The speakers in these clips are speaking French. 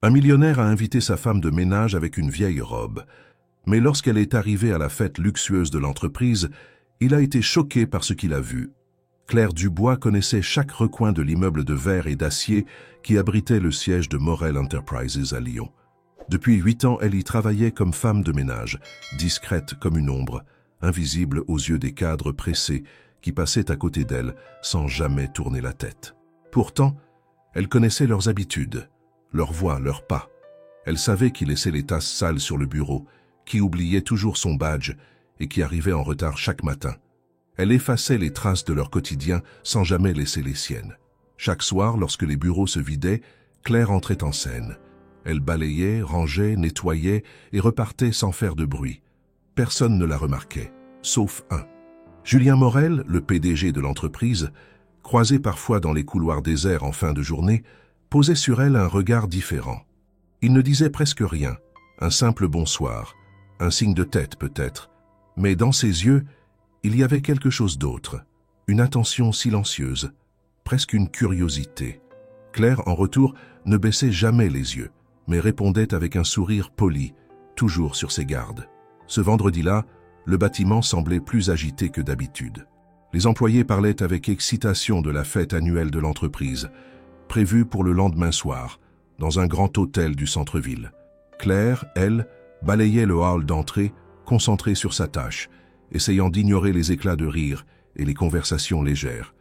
Un millionnaire a invité sa femme de ménage avec une vieille robe. Mais lorsqu'elle est arrivée à la fête luxueuse de l'entreprise, il a été choqué par ce qu'il a vu. Claire Dubois connaissait chaque recoin de l'immeuble de verre et d'acier qui abritait le siège de Morel Enterprises à Lyon. Depuis 8 ans, elle y travaillait comme femme de ménage, discrète comme une ombre, invisible aux yeux des cadres pressés qui passaient à côté d'elle sans jamais tourner la tête. Pourtant, elle connaissait leurs habitudes, leurs voix, leurs pas. Elle savait qui laissait les tasses sales sur le bureau, qui oubliait toujours son badge et qui arrivait en retard chaque matin. Elle effaçait les traces de leur quotidien sans jamais laisser les siennes. Chaque soir, lorsque les bureaux se vidaient, Claire entrait en scène. Elle balayait, rangeait, nettoyait et repartait sans faire de bruit. Personne ne la remarquait, sauf un. Julien Morel, le PDG de l'entreprise, croisé parfois dans les couloirs déserts en fin de journée, posait sur elle un regard différent. Il ne disait presque rien, un simple bonsoir, un signe de tête peut-être, mais dans ses yeux, il y avait quelque chose d'autre, une attention silencieuse, presque une curiosité. Claire, en retour, ne baissait jamais les yeux, mais répondait avec un sourire poli, toujours sur ses gardes. Ce vendredi-là, le bâtiment semblait plus agité que d'habitude. Les employés parlaient avec excitation de la fête annuelle de l'entreprise, prévue pour le lendemain soir, dans un grand hôtel du centre-ville. Claire, elle, balayait le hall d'entrée, concentrée sur sa tâche, essayant d'ignorer les éclats de rire et les conversations légères.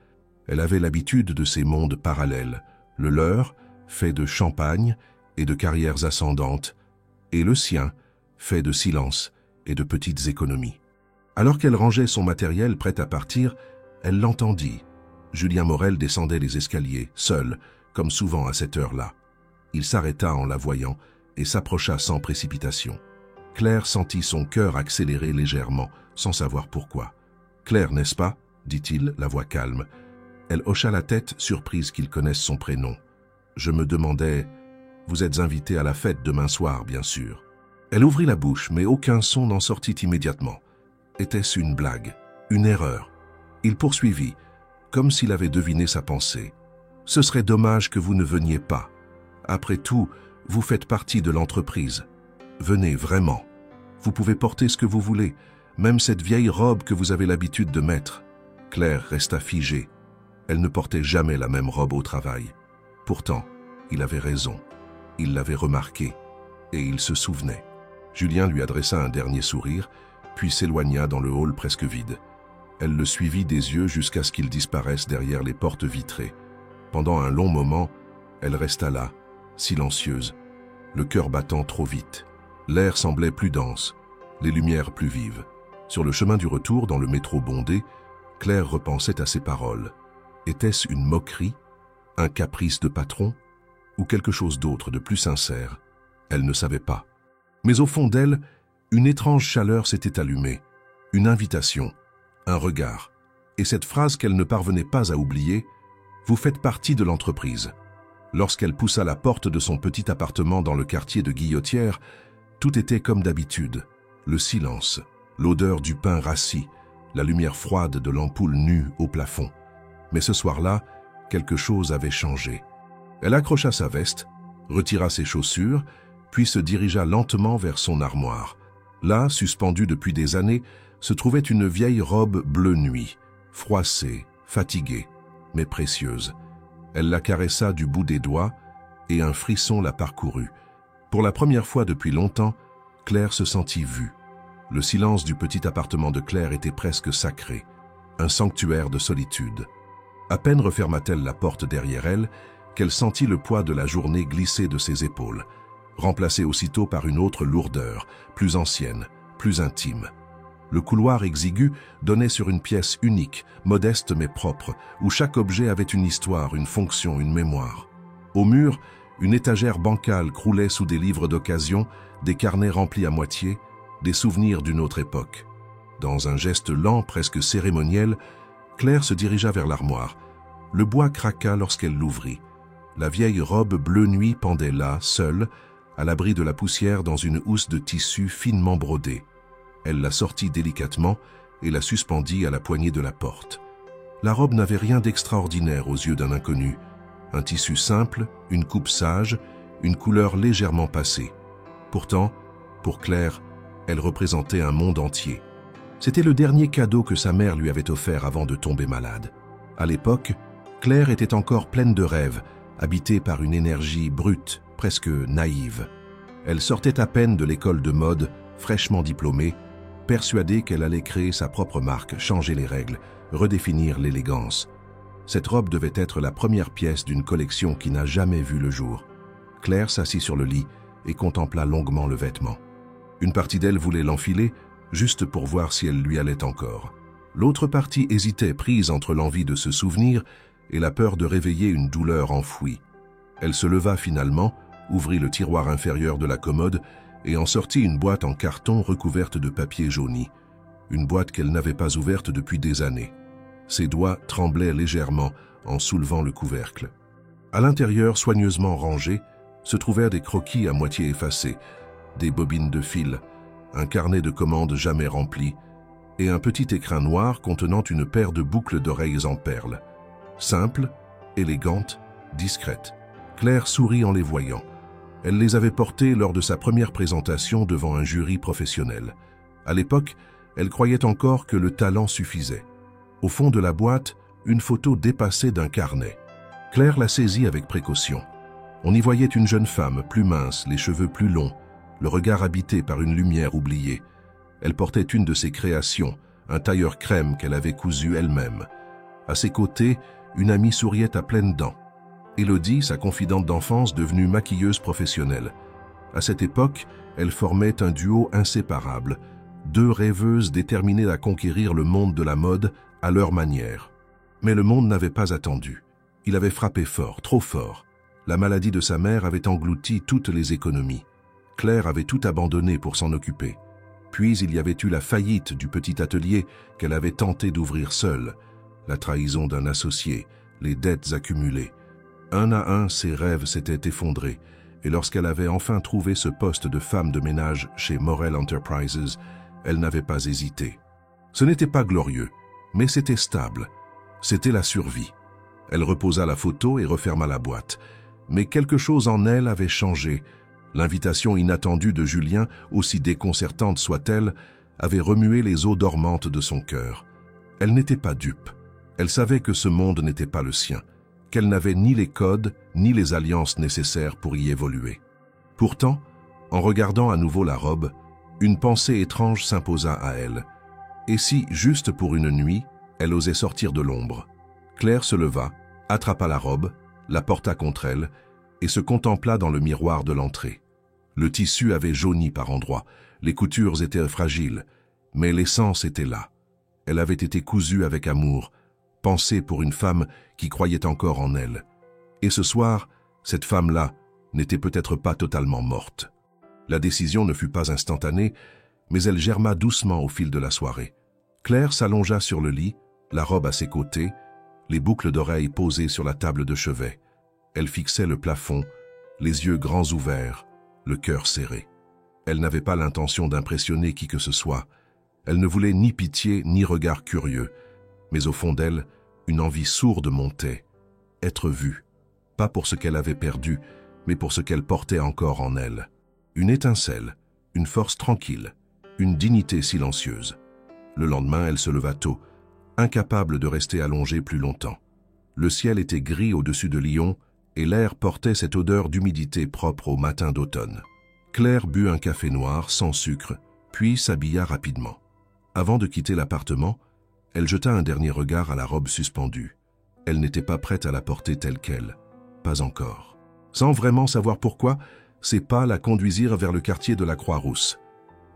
Elle avait l'habitude de ces mondes parallèles, le leur, fait de champagne et de carrières ascendantes, et le sien, fait de silence et de petites économies. Alors qu'elle rangeait son matériel prêt à partir, elle l'entendit. Julien Morel descendait les escaliers, seul, comme souvent à cette heure-là. Il s'arrêta en la voyant et s'approcha sans précipitation. Claire sentit son cœur accélérer légèrement, sans savoir pourquoi. « Claire, n'est-ce pas ?» dit-il, la voix calme. Elle hocha la tête, surprise qu'il connaisse son prénom. « Je me demandais... Vous êtes invité à la fête demain soir, bien sûr. » Elle ouvrit la bouche, mais aucun son n'en sortit immédiatement. Était-ce une blague? Une erreur? Il poursuivit, comme s'il avait deviné sa pensée. « Ce serait dommage que vous ne veniez pas. Après tout, vous faites partie de l'entreprise. Venez vraiment. Vous pouvez porter ce que vous voulez, même cette vieille robe que vous avez l'habitude de mettre. » Claire resta figée. Elle ne portait jamais la même robe au travail. Pourtant, il avait raison. Il l'avait remarqué, et il se souvenait. Julien lui adressa un dernier sourire, puis s'éloigna dans le hall presque vide. Elle le suivit des yeux jusqu'à ce qu'il disparaisse derrière les portes vitrées. Pendant un long moment, elle resta là, silencieuse, le cœur battant trop vite. L'air semblait plus dense, les lumières plus vives. Sur le chemin du retour, dans le métro bondé, Claire repensait à ses paroles. Était-ce une moquerie, un caprice de patron, ou quelque chose d'autre de plus sincère? Elle ne savait pas. Mais au fond d'elle, une étrange chaleur s'était allumée, une invitation, un regard, et cette phrase qu'elle ne parvenait pas à oublier, « Vous faites partie de l'entreprise ». Lorsqu'elle poussa la porte de son petit appartement dans le quartier de Guillotière, tout était comme d'habitude. Le silence, l'odeur du pain rassis, la lumière froide de l'ampoule nue au plafond. Mais ce soir-là, quelque chose avait changé. Elle accrocha sa veste, retira ses chaussures, puis se dirigea lentement vers son armoire. Là, suspendue depuis des années, se trouvait une vieille robe bleu nuit, froissée, fatiguée, mais précieuse. Elle la caressa du bout des doigts et un frisson la parcourut. Pour la première fois depuis longtemps, Claire se sentit vue. Le silence du petit appartement de Claire était presque sacré, un sanctuaire de solitude. À peine referma-t-elle la porte derrière elle, qu'elle sentit le poids de la journée glisser de ses épaules, remplacé aussitôt par une autre lourdeur, plus ancienne, plus intime. Le couloir exigu donnait sur une pièce unique, modeste mais propre, où chaque objet avait une histoire, une fonction, une mémoire. Au mur, une étagère bancale croulait sous des livres d'occasion, des carnets remplis à moitié, des souvenirs d'une autre époque. Dans un geste lent, presque cérémoniel, Claire se dirigea vers l'armoire. Le bois craqua lorsqu'elle l'ouvrit. La vieille robe bleu nuit pendait là, seule, à l'abri de la poussière dans une housse de tissu finement brodée. Elle la sortit délicatement et la suspendit à la poignée de la porte. La robe n'avait rien d'extraordinaire aux yeux d'un inconnu. Un tissu simple, une coupe sage, une couleur légèrement passée. Pourtant, pour Claire, elle représentait un monde entier. C'était le dernier cadeau que sa mère lui avait offert avant de tomber malade. À l'époque, Claire était encore pleine de rêves, habitée par une énergie brute, presque naïve. Elle sortait à peine de l'école de mode, fraîchement diplômée, persuadée qu'elle allait créer sa propre marque, changer les règles, redéfinir l'élégance. Cette robe devait être la première pièce d'une collection qui n'a jamais vu le jour. Claire s'assit sur le lit et contempla longuement le vêtement. Une partie d'elle voulait l'enfiler, juste pour voir si elle lui allait encore. L'autre partie hésitait, prise entre l'envie de se souvenir et la peur de réveiller une douleur enfouie. Elle se leva finalement, ouvrit le tiroir inférieur de la commode et en sortit une boîte en carton recouverte de papier jauni. Une boîte qu'elle n'avait pas ouverte depuis des années. Ses doigts tremblaient légèrement en soulevant le couvercle. À l'intérieur, soigneusement rangé, se trouvèrent des croquis à moitié effacés, des bobines de fil, un carnet de commandes jamais rempli et un petit écrin noir contenant une paire de boucles d'oreilles en perles. Simple, élégante, discrète. Claire sourit en les voyant. Elle les avait portées lors de sa première présentation devant un jury professionnel. À l'époque, elle croyait encore que le talent suffisait. Au fond de la boîte, une photo dépassée d'un carnet. Claire la saisit avec précaution. On y voyait une jeune femme, plus mince, les cheveux plus longs, le regard habité par une lumière oubliée. Elle portait une de ses créations, un tailleur crème qu'elle avait cousu elle-même. À ses côtés, une amie souriait à pleines dents. Élodie, sa confidente d'enfance, devenue maquilleuse professionnelle. À cette époque, elles formaient un duo inséparable, deux rêveuses déterminées à conquérir le monde de la mode à leur manière. Mais le monde n'avait pas attendu. Il avait frappé fort, trop fort. La maladie de sa mère avait englouti toutes les économies. Claire avait tout abandonné pour s'en occuper. Puis il y avait eu la faillite du petit atelier qu'elle avait tenté d'ouvrir seule, la trahison d'un associé, les dettes accumulées. Un à un, ses rêves s'étaient effondrés, et lorsqu'elle avait enfin trouvé ce poste de femme de ménage chez Morel Enterprises, elle n'avait pas hésité. Ce n'était pas glorieux, mais c'était stable. C'était la survie. Elle reposa la photo et referma la boîte. Mais quelque chose en elle avait changé. L'invitation inattendue de Julien, aussi déconcertante soit-elle, avait remué les eaux dormantes de son cœur. Elle n'était pas dupe. Elle savait que ce monde n'était pas le sien, qu'elle n'avait ni les codes, ni les alliances nécessaires pour y évoluer. Pourtant, en regardant à nouveau la robe, une pensée étrange s'imposa à elle. Et si, juste pour une nuit, elle osait sortir de l'ombre? Claire se leva, attrapa la robe, la porta contre elle et se contempla dans le miroir de l'entrée. Le tissu avait jauni par endroits, les coutures étaient fragiles, mais l'essence était là. Elle avait été cousue avec amour, pensée pour une femme qui croyait encore en elle. Et ce soir, cette femme-là n'était peut-être pas totalement morte. La décision ne fut pas instantanée, mais elle germa doucement au fil de la soirée. Claire s'allongea sur le lit, la robe à ses côtés, les boucles d'oreilles posées sur la table de chevet. Elle fixait le plafond, les yeux grands ouverts, le cœur serré. Elle n'avait pas l'intention d'impressionner qui que ce soit. Elle ne voulait ni pitié ni regard curieux, mais au fond d'elle, une envie sourde montait. Être vue, pas pour ce qu'elle avait perdu, mais pour ce qu'elle portait encore en elle. Une étincelle, une force tranquille, une dignité silencieuse. Le lendemain, elle se leva tôt, incapable de rester allongée plus longtemps. Le ciel était gris au-dessus de Lyon et l'air portait cette odeur d'humidité propre au matin d'automne. Claire but un café noir sans sucre, puis s'habilla rapidement. Avant de quitter l'appartement, elle jeta un dernier regard à la robe suspendue. Elle n'était pas prête à la porter telle qu'elle. Pas encore. Sans vraiment savoir pourquoi, ses pas la conduisirent vers le quartier de la Croix-Rousse.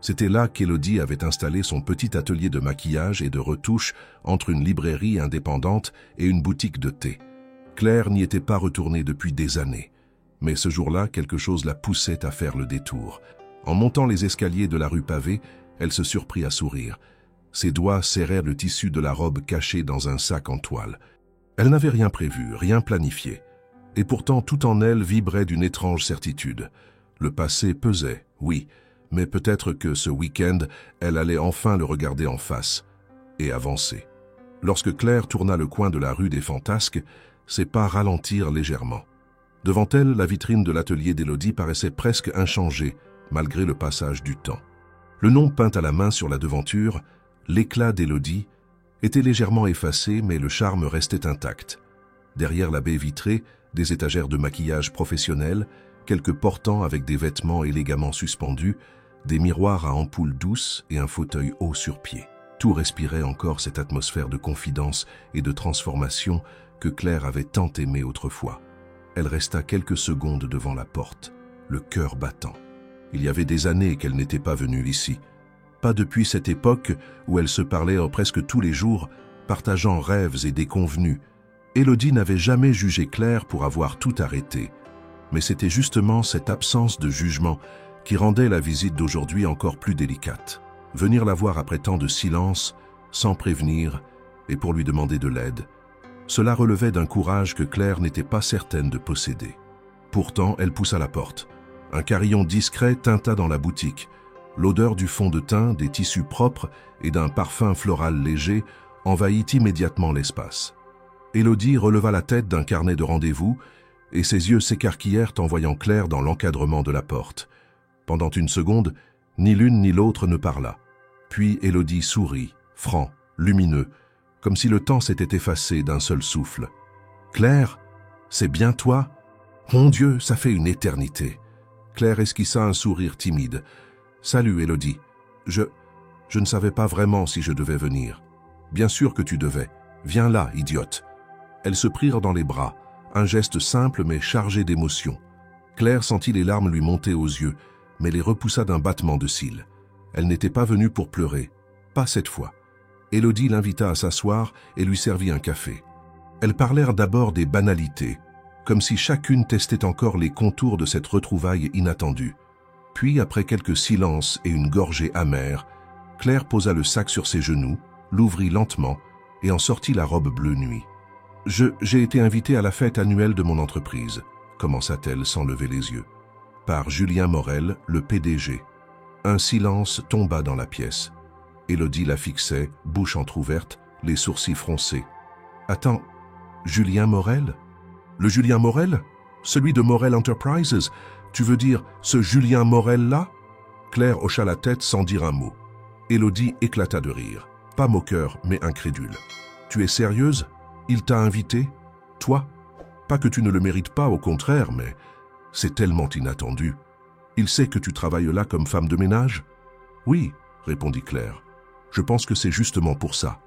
C'était là qu'Élodie avait installé son petit atelier de maquillage et de retouche entre une librairie indépendante et une boutique de thé. Claire n'y était pas retournée depuis des années. Mais ce jour-là, quelque chose la poussait à faire le détour. En montant les escaliers de la rue pavée, elle se surprit à sourire. Ses doigts serrèrent le tissu de la robe cachée dans un sac en toile. Elle n'avait rien prévu, rien planifié. Et pourtant, tout en elle vibrait d'une étrange certitude. Le passé pesait, oui, mais peut-être que ce week-end, elle allait enfin le regarder en face et avancer. Lorsque Claire tourna le coin de la rue des Fantasques, ses pas ralentirent légèrement. Devant elle, la vitrine de l'atelier d'Élodie paraissait presque inchangée, malgré le passage du temps. Le nom peint à la main sur la devanture, l'éclat d'Élodie, était légèrement effacé, mais le charme restait intact. Derrière la baie vitrée, des étagères de maquillage professionnel, quelques portants avec des vêtements élégamment suspendus, des miroirs à ampoules douces et un fauteuil haut sur pied. Tout respirait encore cette atmosphère de confidence et de transformation que Claire avait tant aimée autrefois. Elle resta quelques secondes devant la porte, le cœur battant. Il y avait des années qu'elle n'était pas venue ici. Pas depuis cette époque où elle se parlait presque tous les jours, partageant rêves et déconvenus. Élodie n'avait jamais jugé Claire pour avoir tout arrêté. Mais c'était justement cette absence de jugement qui rendait la visite d'aujourd'hui encore plus délicate. Venir la voir après tant de silence, sans prévenir, et pour lui demander de l'aide, cela relevait d'un courage que Claire n'était pas certaine de posséder. Pourtant, elle poussa la porte. Un carillon discret tinta dans la boutique. L'odeur du fond de teint, des tissus propres et d'un parfum floral léger envahit immédiatement l'espace. Élodie releva la tête d'un carnet de rendez-vous et ses yeux s'écarquillèrent en voyant Claire dans l'encadrement de la porte. Pendant une seconde, ni l'une ni l'autre ne parla. Puis Élodie sourit, franc, lumineux, comme si le temps s'était effacé d'un seul souffle. « Claire, c'est bien toi ? Mon Dieu, ça fait une éternité !» Claire esquissa un sourire timide. « Salut, Élodie. Je ne savais pas vraiment si je devais venir. Bien sûr que tu devais. Viens là, idiote. » Elles se prirent dans les bras, un geste simple mais chargé d'émotion. Claire sentit les larmes lui monter aux yeux, mais les repoussa d'un battement de cils. Elle n'était pas venue pour pleurer, pas cette fois. Élodie l'invita à s'asseoir et lui servit un café. Elles parlèrent d'abord des banalités, comme si chacune testait encore les contours de cette retrouvaille inattendue. Puis, après quelques silences et une gorgée amère, Claire posa le sac sur ses genoux, l'ouvrit lentement et en sortit la robe bleu nuit. « J'ai été invitée à la fête annuelle de mon entreprise », commença-t-elle sans lever les yeux. « Par Julien Morel, le PDG. » Un silence tomba dans la pièce. Élodie la fixait, bouche entr'ouverte, les sourcils froncés. « Attends, Julien Morel ? Le Julien Morel ? Celui de Morel Enterprises ? Tu veux dire ce Julien Morel-là » Claire hocha la tête sans dire un mot. Élodie éclata de rire. Pas moqueur, mais incrédule. « Tu es sérieuse ? Il t'a invité ? Toi ? Pas que tu ne le mérites pas, au contraire, mais c'est tellement inattendu. Il sait que tu travailles là comme femme de ménage ? » « Oui, » répondit Claire. « Je pense que c'est justement pour ça. »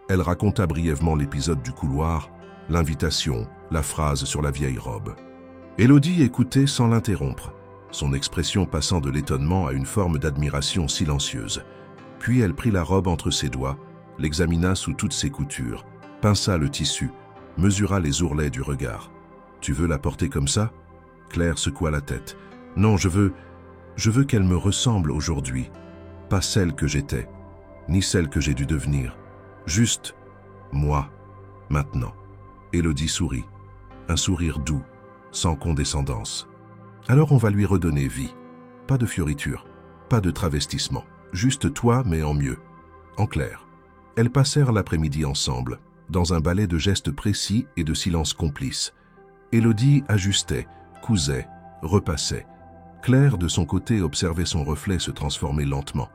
Elle raconta brièvement l'épisode du couloir, l'invitation, la phrase sur la vieille robe. Élodie écoutait sans l'interrompre, son expression passant de l'étonnement à une forme d'admiration silencieuse. Puis elle prit la robe entre ses doigts, l'examina sous toutes ses coutures, pinça le tissu, mesura les ourlets du regard. « Tu veux la porter comme ça ?» Claire secoua la tête. « Non, je veux qu'elle me ressemble aujourd'hui, pas celle que j'étais, ni celle que j'ai dû devenir. Juste moi, maintenant. » Élodie sourit, un sourire doux, sans condescendance. « Alors on va lui redonner vie. Pas de fioritures, pas de travestissement. Juste toi, mais en mieux. En clair. » Elles passèrent l'après-midi ensemble, dans un ballet de gestes précis et de silences complices. Élodie ajustait, cousait, repassait. Claire, de son côté, observait son reflet se transformer lentement.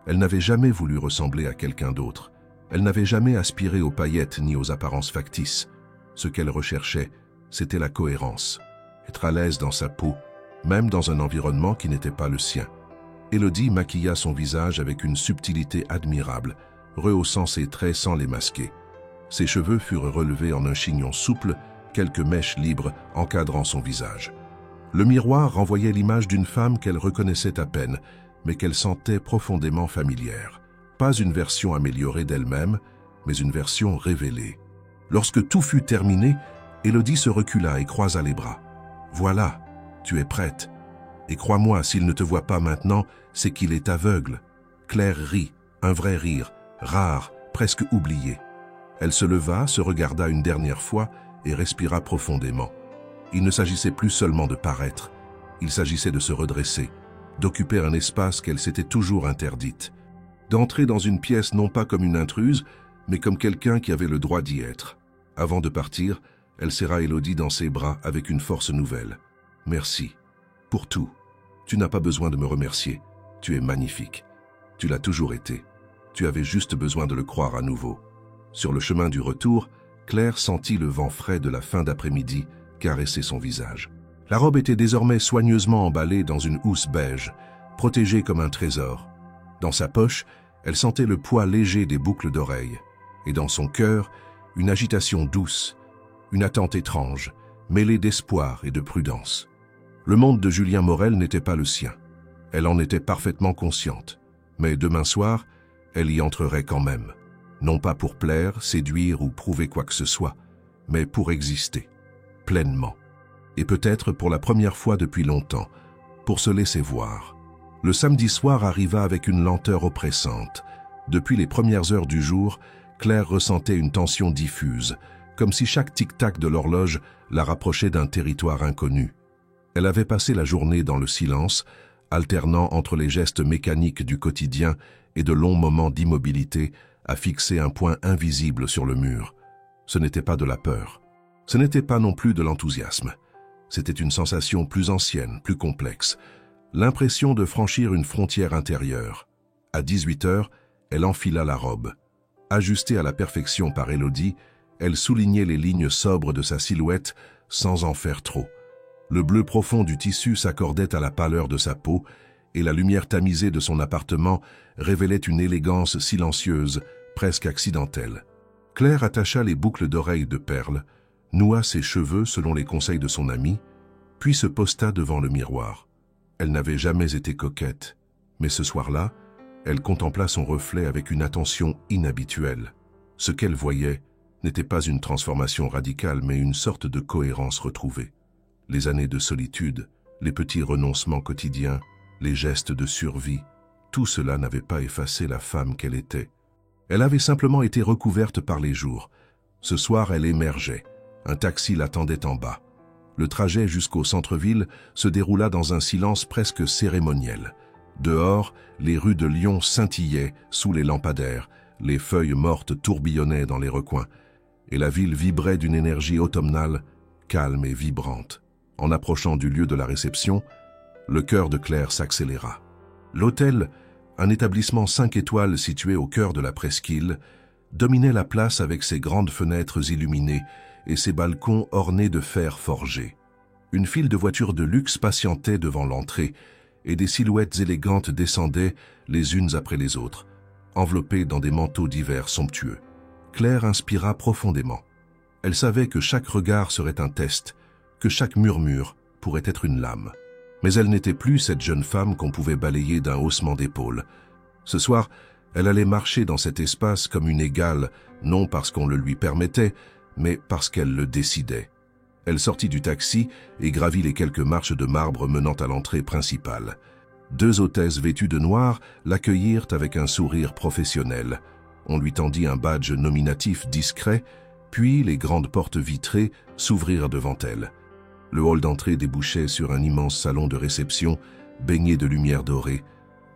Elle n'avait jamais voulu ressembler à quelqu'un d'autre. Elle n'avait jamais aspiré aux paillettes ni aux apparences factices. Ce qu'elle recherchait, c'était la cohérence. Être à l'aise dans sa peau, même dans un environnement qui n'était pas le sien. Élodie maquilla son visage avec une subtilité admirable, rehaussant ses traits sans les masquer. Ses cheveux furent relevés en un chignon souple, quelques mèches libres encadrant son visage. Le miroir renvoyait l'image d'une femme qu'elle reconnaissait à peine, mais qu'elle sentait profondément familière. Pas une version améliorée d'elle-même, mais une version révélée. Lorsque tout fut terminé, Élodie se recula et croisa les bras. « Voilà, tu es prête. Et crois-moi, s'il ne te voit pas maintenant, c'est qu'il est aveugle. » Claire rit, un vrai rire, rare, presque oublié. Elle se leva, se regarda une dernière fois et respira profondément. Il ne s'agissait plus seulement de paraître, il s'agissait de se redresser, d'occuper un espace qu'elle s'était toujours interdite, d'entrer dans une pièce non pas comme une intruse, mais comme quelqu'un qui avait le droit d'y être. Avant de partir, Elle serra Élodie dans ses bras avec une force nouvelle. « Merci. Pour tout. Tu n'as pas besoin de me remercier. Tu es magnifique. Tu l'as toujours été. Tu avais juste besoin de le croire à nouveau. » Sur le chemin du retour, Claire sentit le vent frais de la fin d'après-midi caresser son visage. La robe était désormais soigneusement emballée dans une housse beige, protégée comme un trésor. Dans sa poche, elle sentait le poids léger des boucles d'oreilles. Et dans son cœur, une agitation douce, une attente étrange, mêlée d'espoir et de prudence. Le monde de Julien Morel n'était pas le sien. Elle en était parfaitement consciente. Mais demain soir, elle y entrerait quand même. Non pas pour plaire, séduire ou prouver quoi que ce soit, mais pour exister, pleinement. Et peut-être pour la première fois depuis longtemps, pour se laisser voir. Le samedi soir arriva avec une lenteur oppressante. Depuis les premières heures du jour, Claire ressentait une tension diffuse, comme si chaque tic-tac de l'horloge la rapprochait d'un territoire inconnu. Elle avait passé la journée dans le silence, alternant entre les gestes mécaniques du quotidien et de longs moments d'immobilité à fixer un point invisible sur le mur. Ce n'était pas de la peur. Ce n'était pas non plus de l'enthousiasme. C'était une sensation plus ancienne, plus complexe. L'impression de franchir une frontière intérieure. À 18 heures, elle enfila la robe. Ajustée à la perfection par Élodie, elle soulignait les lignes sobres de sa silhouette sans en faire trop. Le bleu profond du tissu s'accordait à la pâleur de sa peau et la lumière tamisée de son appartement révélait une élégance silencieuse, presque accidentelle. Claire attacha les boucles d'oreilles de perles, noua ses cheveux selon les conseils de son amie, puis se posta devant le miroir. Elle n'avait jamais été coquette, mais ce soir-là, elle contempla son reflet avec une attention inhabituelle. Ce qu'elle voyait n'était pas une transformation radicale, mais une sorte de cohérence retrouvée. Les années de solitude, les petits renoncements quotidiens, les gestes de survie, tout cela n'avait pas effacé la femme qu'elle était. Elle avait simplement été recouverte par les jours. Ce soir, elle émergeait. Un taxi l'attendait en bas. Le trajet jusqu'au centre-ville se déroula dans un silence presque cérémoniel. Dehors, les rues de Lyon scintillaient sous les lampadaires, les feuilles mortes tourbillonnaient dans les recoins, et la ville vibrait d'une énergie automnale, calme et vibrante. En approchant du lieu de la réception, le cœur de Claire s'accéléra. L'hôtel, un établissement 5 étoiles situé au cœur de la presqu'île, dominait la place avec ses grandes fenêtres illuminées et ses balcons ornés de fer forgé. Une file de voitures de luxe patientait devant l'entrée et des silhouettes élégantes descendaient les unes après les autres, enveloppées dans des manteaux d'hiver somptueux. Claire inspira profondément. Elle savait que chaque regard serait un test, que chaque murmure pourrait être une lame. Mais elle n'était plus cette jeune femme qu'on pouvait balayer d'un haussement d'épaule. Ce soir, elle allait marcher dans cet espace comme une égale, non parce qu'on le lui permettait, mais parce qu'elle le décidait. Elle sortit du taxi et gravit les quelques marches de marbre menant à l'entrée principale. 2 hôtesses vêtues de noir l'accueillirent avec un sourire professionnel. On lui tendit un badge nominatif discret, puis les grandes portes vitrées s'ouvrirent devant elle. Le hall d'entrée débouchait sur un immense salon de réception, baigné de lumière dorée,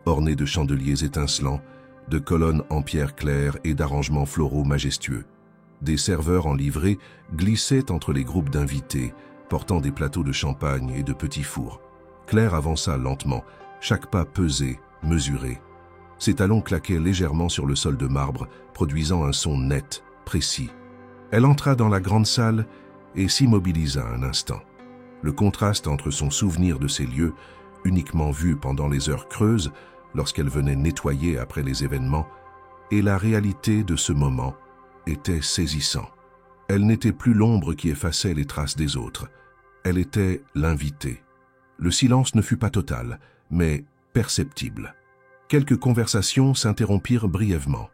orné de chandeliers étincelants, de colonnes en pierre claire et d'arrangements floraux majestueux. Des serveurs en livrée glissaient entre les groupes d'invités, portant des plateaux de champagne et de petits fours. Claire avança lentement, chaque pas pesé, mesuré. Ses talons claquaient légèrement sur le sol de marbre, produisant un son net, précis. Elle entra dans la grande salle et s'immobilisa un instant. Le contraste entre son souvenir de ces lieux, uniquement vus pendant les heures creuses, lorsqu'elle venait nettoyer après les événements, et la réalité de ce moment était saisissant. Elle n'était plus l'ombre qui effaçait les traces des autres. Elle était l'invitée. Le silence ne fut pas total, mais perceptible. Quelques conversations s'interrompirent brièvement.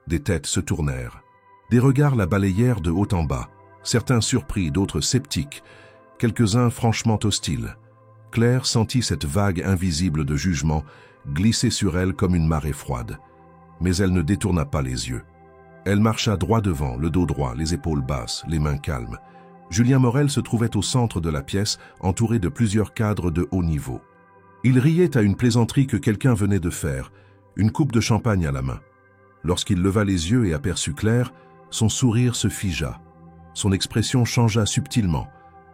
Des têtes se tournèrent. Des regards la balayèrent de haut en bas, certains surpris, d'autres sceptiques, quelques-uns franchement hostiles. Claire sentit cette vague invisible de jugement glisser sur elle comme une marée froide. Mais elle ne détourna pas les yeux. Elle marcha droit devant, le dos droit, les épaules basses, les mains calmes. Julien Morel se trouvait au centre de la pièce, entouré de plusieurs cadres de haut niveau. Il riait à une plaisanterie que quelqu'un venait de faire, une coupe de champagne à la main. Lorsqu'il leva les yeux et aperçut Claire, son sourire se figea. Son expression changea subtilement,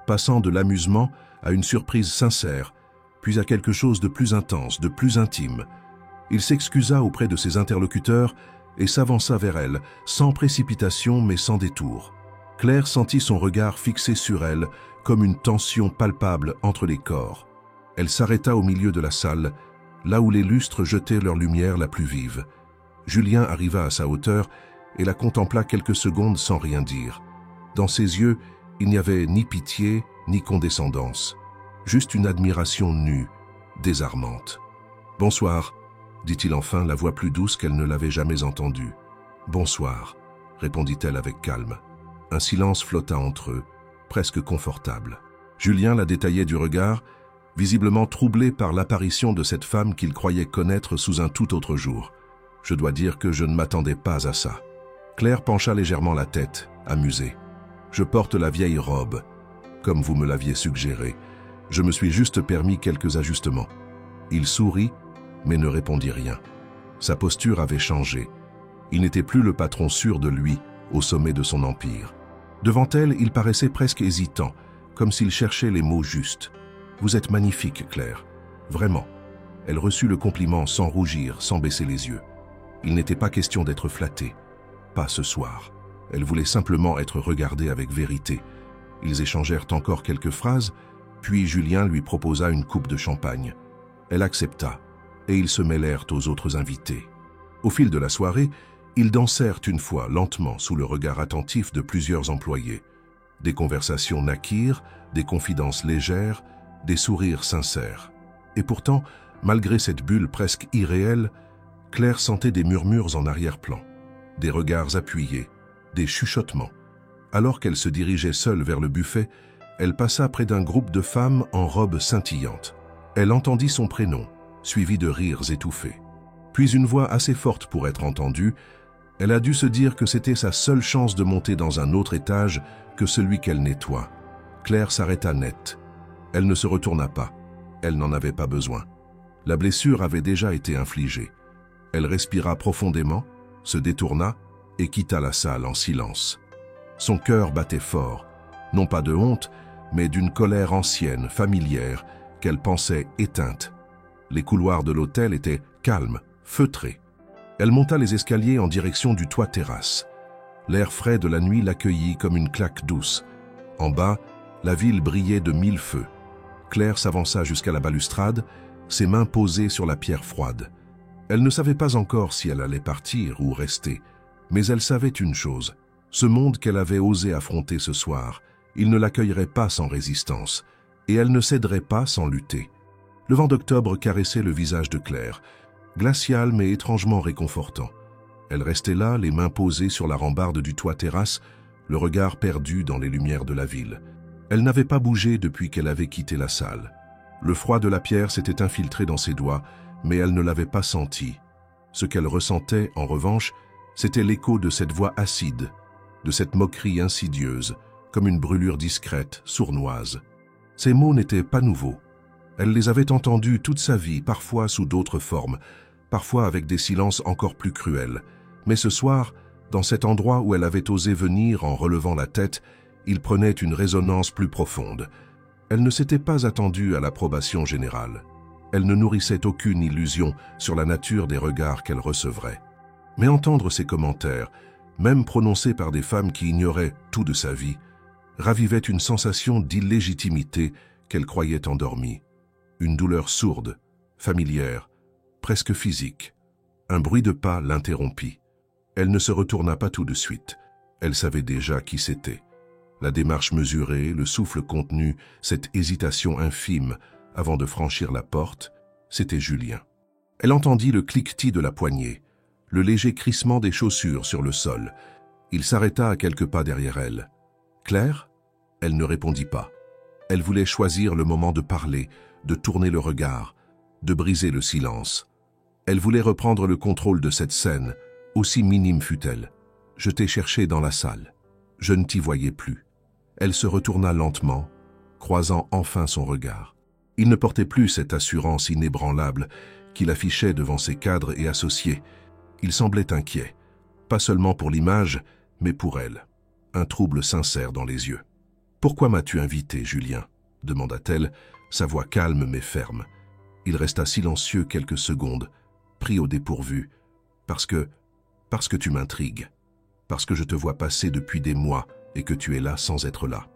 passant de l'amusement à une surprise sincère, puis à quelque chose de plus intense, de plus intime. Il s'excusa auprès de ses interlocuteurs et s'avança vers elle, sans précipitation mais sans détour. Claire sentit son regard fixé sur elle, comme une tension palpable entre les corps. Elle s'arrêta au milieu de la salle, là où les lustres jetaient leur lumière la plus vive. Julien arriva à sa hauteur et la contempla quelques secondes sans rien dire. Dans ses yeux, il n'y avait ni pitié, ni condescendance, juste une admiration nue, désarmante. « Bonsoir », dit-il enfin, la voix plus douce qu'elle ne l'avait jamais entendue. « Bonsoir », répondit-elle avec calme. Un silence flotta entre eux, presque confortable. Julien la détaillait du regard, visiblement troublé par l'apparition de cette femme qu'il croyait connaître sous un tout autre jour. « Je dois dire que je ne m'attendais pas à ça. » Claire pencha légèrement la tête, amusée. « Je porte la vieille robe, comme vous me l'aviez suggéré. Je me suis juste permis quelques ajustements. » Il sourit, mais ne répondit rien. Sa posture avait changé. Il n'était plus le patron sûr de lui, au sommet de son empire. Devant elle, il paraissait presque hésitant, comme s'il cherchait les mots justes. « Vous êtes magnifique, Claire. Vraiment. » Elle reçut le compliment sans rougir, sans baisser les yeux. Il n'était pas question d'être flattée. Pas ce soir. Elle voulait simplement être regardée avec vérité. Ils échangèrent encore quelques phrases, puis Julien lui proposa une coupe de champagne. Elle accepta, et ils se mêlèrent aux autres invités. Au fil de la soirée, ils dansèrent une fois lentement sous le regard attentif de plusieurs employés. Des conversations naquirent, des confidences légères, des sourires sincères. Et pourtant, malgré cette bulle presque irréelle, Claire sentait des murmures en arrière-plan, des regards appuyés, des chuchotements. Alors qu'elle se dirigeait seule vers le buffet, elle passa près d'un groupe de femmes en robes scintillantes. Elle entendit son prénom, suivi de rires étouffés. Puis une voix assez forte pour être entendue, elle a dû se dire que c'était sa seule chance de monter dans un autre étage que celui qu'elle nettoie. Claire s'arrêta net. Elle ne se retourna pas. Elle n'en avait pas besoin. La blessure avait déjà été infligée. Elle respira profondément, se détourna et quitta la salle en silence. Son cœur battait fort, non pas de honte, mais d'une colère ancienne, familière, qu'elle pensait éteinte. Les couloirs de l'hôtel étaient calmes, feutrés. Elle monta les escaliers en direction du toit-terrasse. L'air frais de la nuit l'accueillit comme une claque douce. En bas, la ville brillait de mille feux. Claire s'avança jusqu'à la balustrade, ses mains posées sur la pierre froide. Elle ne savait pas encore si elle allait partir ou rester, mais elle savait une chose. Ce monde qu'elle avait osé affronter ce soir, il ne l'accueillerait pas sans résistance, et elle ne céderait pas sans lutter. Le vent d'octobre caressait le visage de Claire, glacial mais étrangement réconfortant. Elle restait là, les mains posées sur la rambarde du toit-terrasse, le regard perdu dans les lumières de la ville. Elle n'avait pas bougé depuis qu'elle avait quitté la salle. Le froid de la pierre s'était infiltré dans ses doigts, mais elle ne l'avait pas senti. Ce qu'elle ressentait, en revanche, c'était l'écho de cette voix acide, de cette moquerie insidieuse, comme une brûlure discrète, sournoise. Ces mots n'étaient pas nouveaux. Elle les avait entendus toute sa vie, parfois sous d'autres formes, parfois avec des silences encore plus cruels. Mais ce soir, dans cet endroit où elle avait osé venir en relevant la tête, il prenait une résonance plus profonde. Elle ne s'était pas attendue à l'approbation générale. Elle ne nourrissait aucune illusion sur la nature des regards qu'elle recevrait. Mais entendre ces commentaires, même prononcés par des femmes qui ignoraient tout de sa vie, ravivait une sensation d'illégitimité qu'elle croyait endormie. Une douleur sourde, familière, presque physique. Un bruit de pas l'interrompit. Elle ne se retourna pas tout de suite. Elle savait déjà qui c'était. La démarche mesurée, le souffle contenu, cette hésitation infime avant de franchir la porte, c'était Julien. Elle entendit le cliquetis de la poignée, le léger crissement des chaussures sur le sol. Il s'arrêta à quelques pas derrière elle. « Claire ?» Elle ne répondit pas. Elle voulait choisir le moment de parler, de tourner le regard, de briser le silence. Elle voulait reprendre le contrôle de cette scène, aussi minime fût-elle. « Je t'ai cherché dans la salle. Je ne t'y voyais plus. » Elle se retourna lentement, croisant enfin son regard. Il ne portait plus cette assurance inébranlable qu'il affichait devant ses cadres et associés. Il semblait inquiet, pas seulement pour l'image, mais pour elle. un trouble sincère dans les yeux. « Pourquoi m'as-tu invité, Julien ?» demanda-t-elle, sa voix calme mais ferme. Il resta silencieux quelques secondes, pris au dépourvu. « Parce que tu m'intrigues. Parce que je te vois passer depuis des mois et que tu es là sans être là.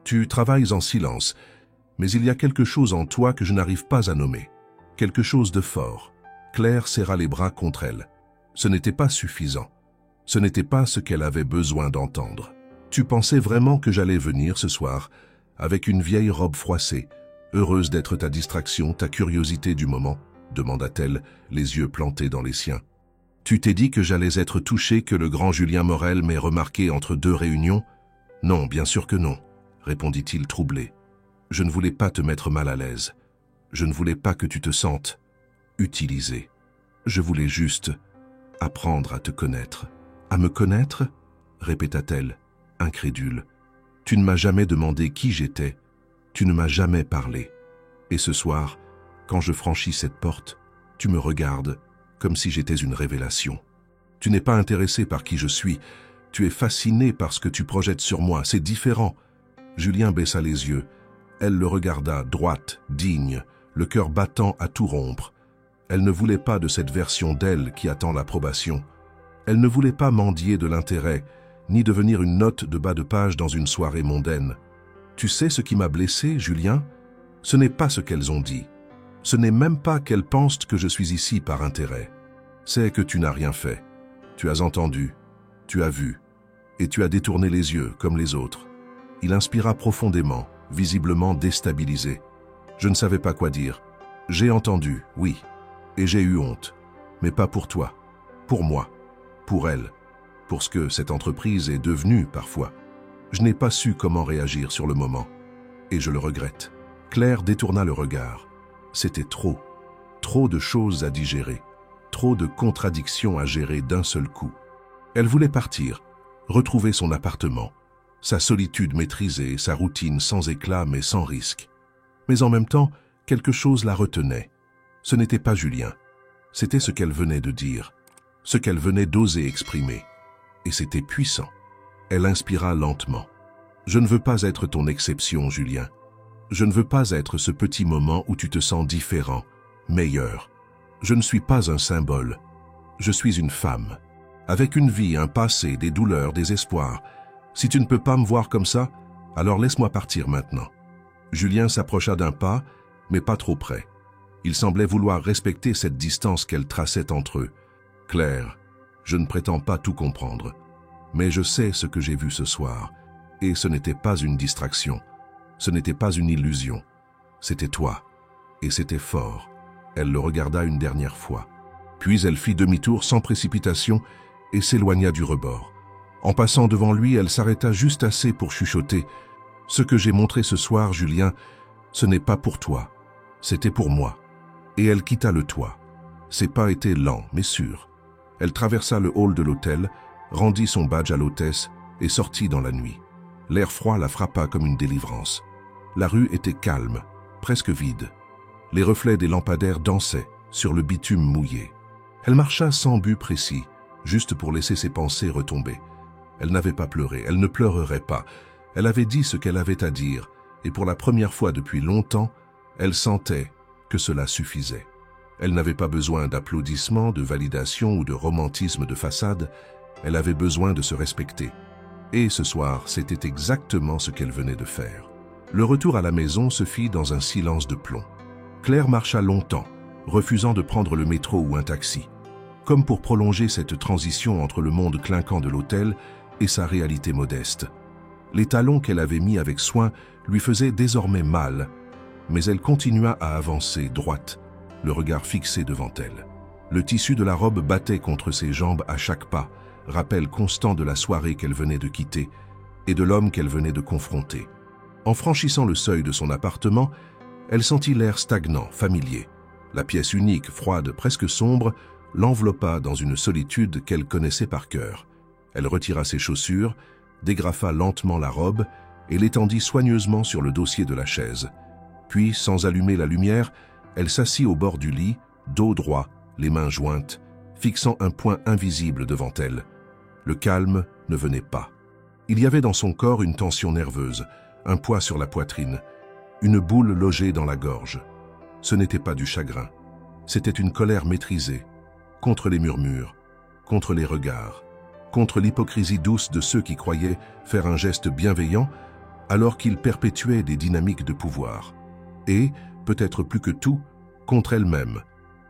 Tu travailles en silence, mais il y a quelque chose en toi que je n'arrive pas à nommer. Quelque chose de fort. » Claire serra les bras contre elle. Ce n'était pas suffisant. Ce n'était pas ce qu'elle avait besoin d'entendre. « Tu pensais vraiment que j'allais venir ce soir, avec une vieille robe froissée, heureuse d'être ta distraction, ta curiosité du moment ?» demanda-t-elle, les yeux plantés dans les siens. « Tu t'es dit que j'allais être touché, que le grand Julien Morel m'ait remarqué entre deux réunions ? Non, bien sûr que non, répondit-il troublé. Je ne voulais pas te mettre mal à l'aise. Je ne voulais pas que tu te sentes utilisé. Je voulais juste apprendre à te connaître. » « À me connaître ?» répéta-t-elle, incrédule. « Tu ne m'as jamais demandé qui j'étais. Tu ne m'as jamais parlé. Et ce soir, quand je franchis cette porte, tu me regardes comme si j'étais une révélation. Tu n'es pas intéressé par qui je suis. Tu es fasciné par ce que tu projettes sur moi. C'est différent. » Julien baissa les yeux. Elle le regarda, droite, digne, le cœur battant à tout rompre. Elle ne voulait pas de cette version d'elle qui attend l'approbation. Elle ne voulait pas mendier de l'intérêt, ni devenir une note de bas de page dans une soirée mondaine. « Tu sais ce qui m'a blessé, Julien ? Ce n'est pas ce qu'elles ont dit. Ce n'est même pas qu'elles pensent que je suis ici par intérêt. C'est que tu n'as rien fait. Tu as entendu, tu as vu, et tu as détourné les yeux comme les autres. » Il inspira profondément, visiblement déstabilisé. « Je ne savais pas quoi dire. J'ai entendu, oui, et j'ai eu honte. Mais pas pour toi, pour moi. Pour elle, pour ce que cette entreprise est devenue parfois. Je n'ai pas su comment réagir sur le moment, et je le regrette. » Claire détourna le regard. C'était trop de choses à digérer, trop de contradictions à gérer d'un seul coup. Elle voulait partir, retrouver son appartement, sa solitude maîtrisée, sa routine sans éclat mais sans risque. Mais en même temps, quelque chose la retenait. Ce n'était pas Julien, c'était ce qu'elle venait de dire. Ce qu'elle venait d'oser exprimer. Et c'était puissant. Elle inspira lentement. « Je ne veux pas être ton exception, Julien. Je ne veux pas être ce petit moment où tu te sens différent, meilleur. Je ne suis pas un symbole. Je suis une femme. Avec une vie, un passé, des douleurs, des espoirs. Si tu ne peux pas me voir comme ça, alors laisse-moi partir maintenant. » Julien s'approcha d'un pas, mais pas trop près. Il semblait vouloir respecter cette distance qu'elle traçait entre eux. « Claire, je ne prétends pas tout comprendre, mais je sais ce que j'ai vu ce soir, et ce n'était pas une distraction, ce n'était pas une illusion, c'était toi, et c'était fort. » Elle le regarda une dernière fois. Puis elle fit demi-tour sans précipitation et s'éloigna du rebord. En passant devant lui, elle s'arrêta juste assez pour chuchoter. « Ce que j'ai montré ce soir, Julien, ce n'est pas pour toi, c'était pour moi. » Et elle quitta le toit. Ses pas étaient lents, mais sûrs. Elle traversa le hall de l'hôtel, rendit son badge à l'hôtesse et sortit dans la nuit. L'air froid la frappa comme une délivrance. La rue était calme, presque vide. Les reflets des lampadaires dansaient sur le bitume mouillé. Elle marcha sans but précis, juste pour laisser ses pensées retomber. Elle n'avait pas pleuré, elle ne pleurerait pas. Elle avait dit ce qu'elle avait à dire, et pour la première fois depuis longtemps, elle sentait que cela suffisait. Elle n'avait pas besoin d'applaudissements, de validation ou de romantisme de façade. Elle avait besoin de se respecter. Et ce soir, c'était exactement ce qu'elle venait de faire. Le retour à la maison se fit dans un silence de plomb. Claire marcha longtemps, refusant de prendre le métro ou un taxi, comme pour prolonger cette transition entre le monde clinquant de l'hôtel et sa réalité modeste. Les talons qu'elle avait mis avec soin lui faisaient désormais mal, mais elle continua à avancer droite, le regard fixé devant elle. Le tissu de la robe battait contre ses jambes à chaque pas, rappel constant de la soirée qu'elle venait de quitter et de l'homme qu'elle venait de confronter. En franchissant le seuil de son appartement, elle sentit l'air stagnant, familier. La pièce unique, froide, presque sombre, l'enveloppa dans une solitude qu'elle connaissait par cœur. Elle retira ses chaussures, dégrafa lentement la robe et l'étendit soigneusement sur le dossier de la chaise. Puis, sans allumer la lumière, elle s'assit au bord du lit, dos droit, les mains jointes, fixant un point invisible devant elle. Le calme ne venait pas. Il y avait dans son corps une tension nerveuse, un poids sur la poitrine, une boule logée dans la gorge. Ce n'était pas du chagrin, c'était une colère maîtrisée, contre les murmures, contre les regards, contre l'hypocrisie douce de ceux qui croyaient faire un geste bienveillant alors qu'ils perpétuaient des dynamiques de pouvoir. Et, peut-être plus que tout, contre elle-même,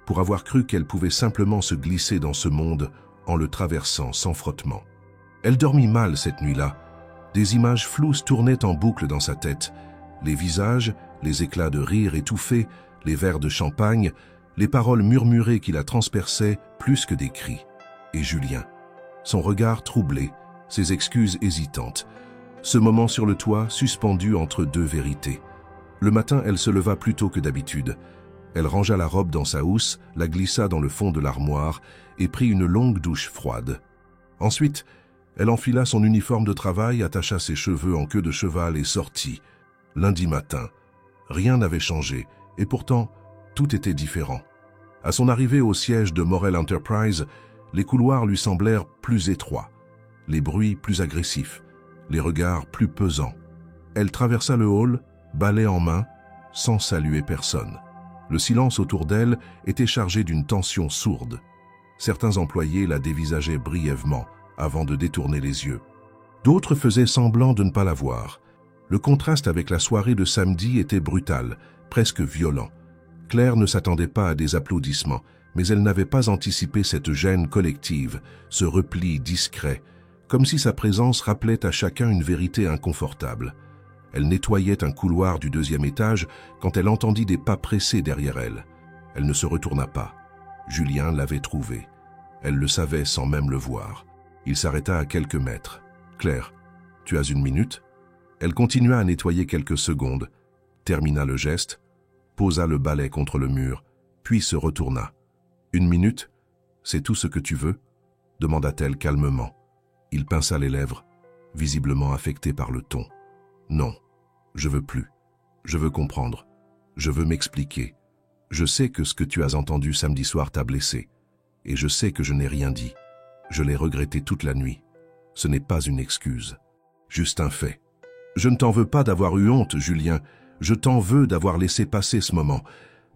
pour avoir cru qu'elle pouvait simplement se glisser dans ce monde en le traversant sans frottement. Elle dormit mal cette nuit-là. Des images floues tournaient en boucle dans sa tête. Les visages, les éclats de rire étouffés, les verres de champagne, les paroles murmurées qui la transperçaient plus que des cris. Et Julien, son regard troublé, ses excuses hésitantes. Ce moment sur le toit, suspendu entre deux vérités. Le matin, elle se leva plus tôt que d'habitude. Elle rangea la robe dans sa housse, la glissa dans le fond de l'armoire et prit une longue douche froide. Ensuite, elle enfila son uniforme de travail, attacha ses cheveux en queue de cheval et sortit. Lundi matin, rien n'avait changé et pourtant, tout était différent. À son arrivée au siège de Morel Enterprise, les couloirs lui semblèrent plus étroits, les bruits plus agressifs, les regards plus pesants. Elle traversa le hall, balai en main, sans saluer personne. Le silence autour d'elle était chargé d'une tension sourde. Certains employés la dévisageaient brièvement avant de détourner les yeux. D'autres faisaient semblant de ne pas la voir. Le contraste avec la soirée de samedi était brutal, presque violent. Claire ne s'attendait pas à des applaudissements, mais elle n'avait pas anticipé cette gêne collective, ce repli discret, comme si sa présence rappelait à chacun une vérité inconfortable. Elle nettoyait un couloir du 2e étage quand elle entendit des pas pressés derrière elle. Elle ne se retourna pas. Julien l'avait trouvée. Elle le savait sans même le voir. Il s'arrêta à quelques mètres. « Claire, tu as une minute ?» Elle continua à nettoyer quelques secondes, termina le geste, posa le balai contre le mur, puis se retourna. « Une minute? C'est tout ce que tu veux ?» demanda-t-elle calmement. Il pinça les lèvres, visiblement affecté par le ton. « Non, je veux plus. Je veux comprendre. Je veux m'expliquer. Je sais que ce que tu as entendu samedi soir t'a blessé. Et je sais que je n'ai rien dit. Je l'ai regretté toute la nuit. Ce n'est pas une excuse. Juste un fait. Je ne t'en veux pas d'avoir eu honte, Julien. Je t'en veux d'avoir laissé passer ce moment.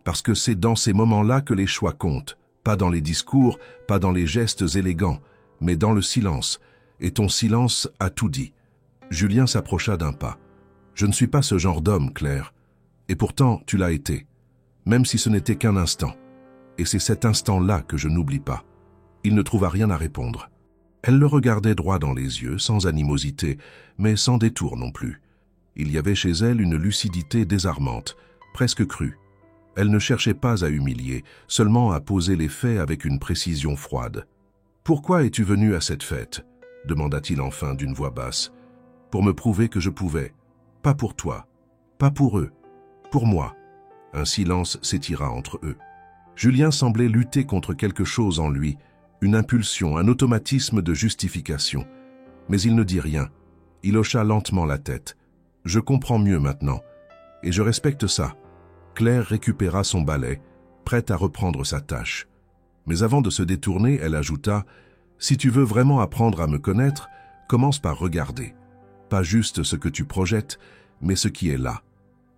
Parce que c'est dans ces moments-là que les choix comptent. Pas dans les discours, pas dans les gestes élégants, mais dans le silence. Et ton silence a tout dit. » Julien s'approcha d'un pas. « Je ne suis pas ce genre d'homme, Claire. Et pourtant, tu l'as été. Même si ce n'était qu'un instant. Et c'est cet instant-là que je n'oublie pas. » Il ne trouva rien à répondre. Elle le regardait droit dans les yeux, sans animosité, mais sans détour non plus. Il y avait chez elle une lucidité désarmante, presque crue. Elle ne cherchait pas à humilier, seulement à poser les faits avec une précision froide. « Pourquoi es-tu venu à cette fête ?» demanda-t-il enfin d'une voix basse. « Pour me prouver que je pouvais. Pas pour toi, pas pour eux, pour moi. » Un silence s'étira entre eux. Julien semblait lutter contre quelque chose en lui, une impulsion, un automatisme de justification. Mais il ne dit rien. Il hocha lentement la tête. « Je comprends mieux maintenant. Et je respecte ça. » Claire récupéra son balai, prête à reprendre sa tâche. Mais avant de se détourner, elle ajouta « Si tu veux vraiment apprendre à me connaître, commence par regarder. Pas juste ce que tu projettes, mais ce qui est là.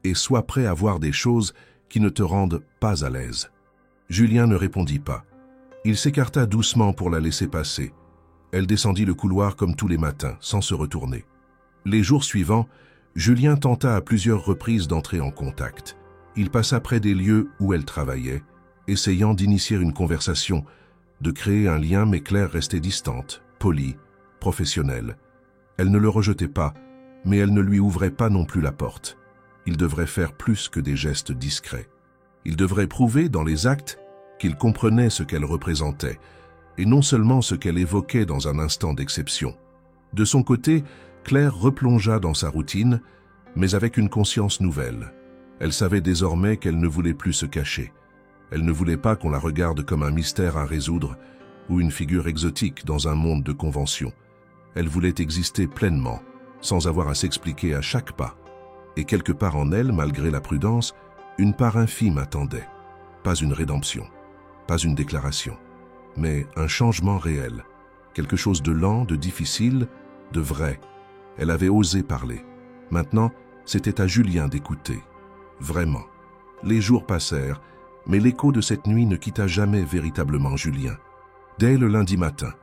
Et sois prêt à voir des choses qui ne te rendent pas à l'aise. » Julien ne répondit pas. Il s'écarta doucement pour la laisser passer. Elle descendit le couloir comme tous les matins, sans se retourner. Les jours suivants, Julien tenta à plusieurs reprises d'entrer en contact. Il passa près des lieux où elle travaillait, essayant d'initier une conversation, de créer un lien, mais Claire restait distante, polie, professionnelle. Elle ne le rejetait pas, mais elle ne lui ouvrait pas non plus la porte. Il devrait faire plus que des gestes discrets. Il devrait prouver dans les actes qu'il comprenait ce qu'elle représentait, et non seulement ce qu'elle évoquait dans un instant d'exception. De son côté, Claire replongea dans sa routine, mais avec une conscience nouvelle. Elle savait désormais qu'elle ne voulait plus se cacher. Elle ne voulait pas qu'on la regarde comme un mystère à résoudre ou une figure exotique dans un monde de conventions. Elle voulait exister pleinement, sans avoir à s'expliquer à chaque pas. Et quelque part en elle, malgré la prudence, une part infime attendait. Pas une rédemption, pas une déclaration, mais un changement réel. Quelque chose de lent, de difficile, de vrai, Elle avait osé parler. Maintenant, c'était à Julien d'écouter. Vraiment. Les jours passèrent, mais l'écho de cette nuit ne quitta jamais véritablement Julien. Dès le lundi matin,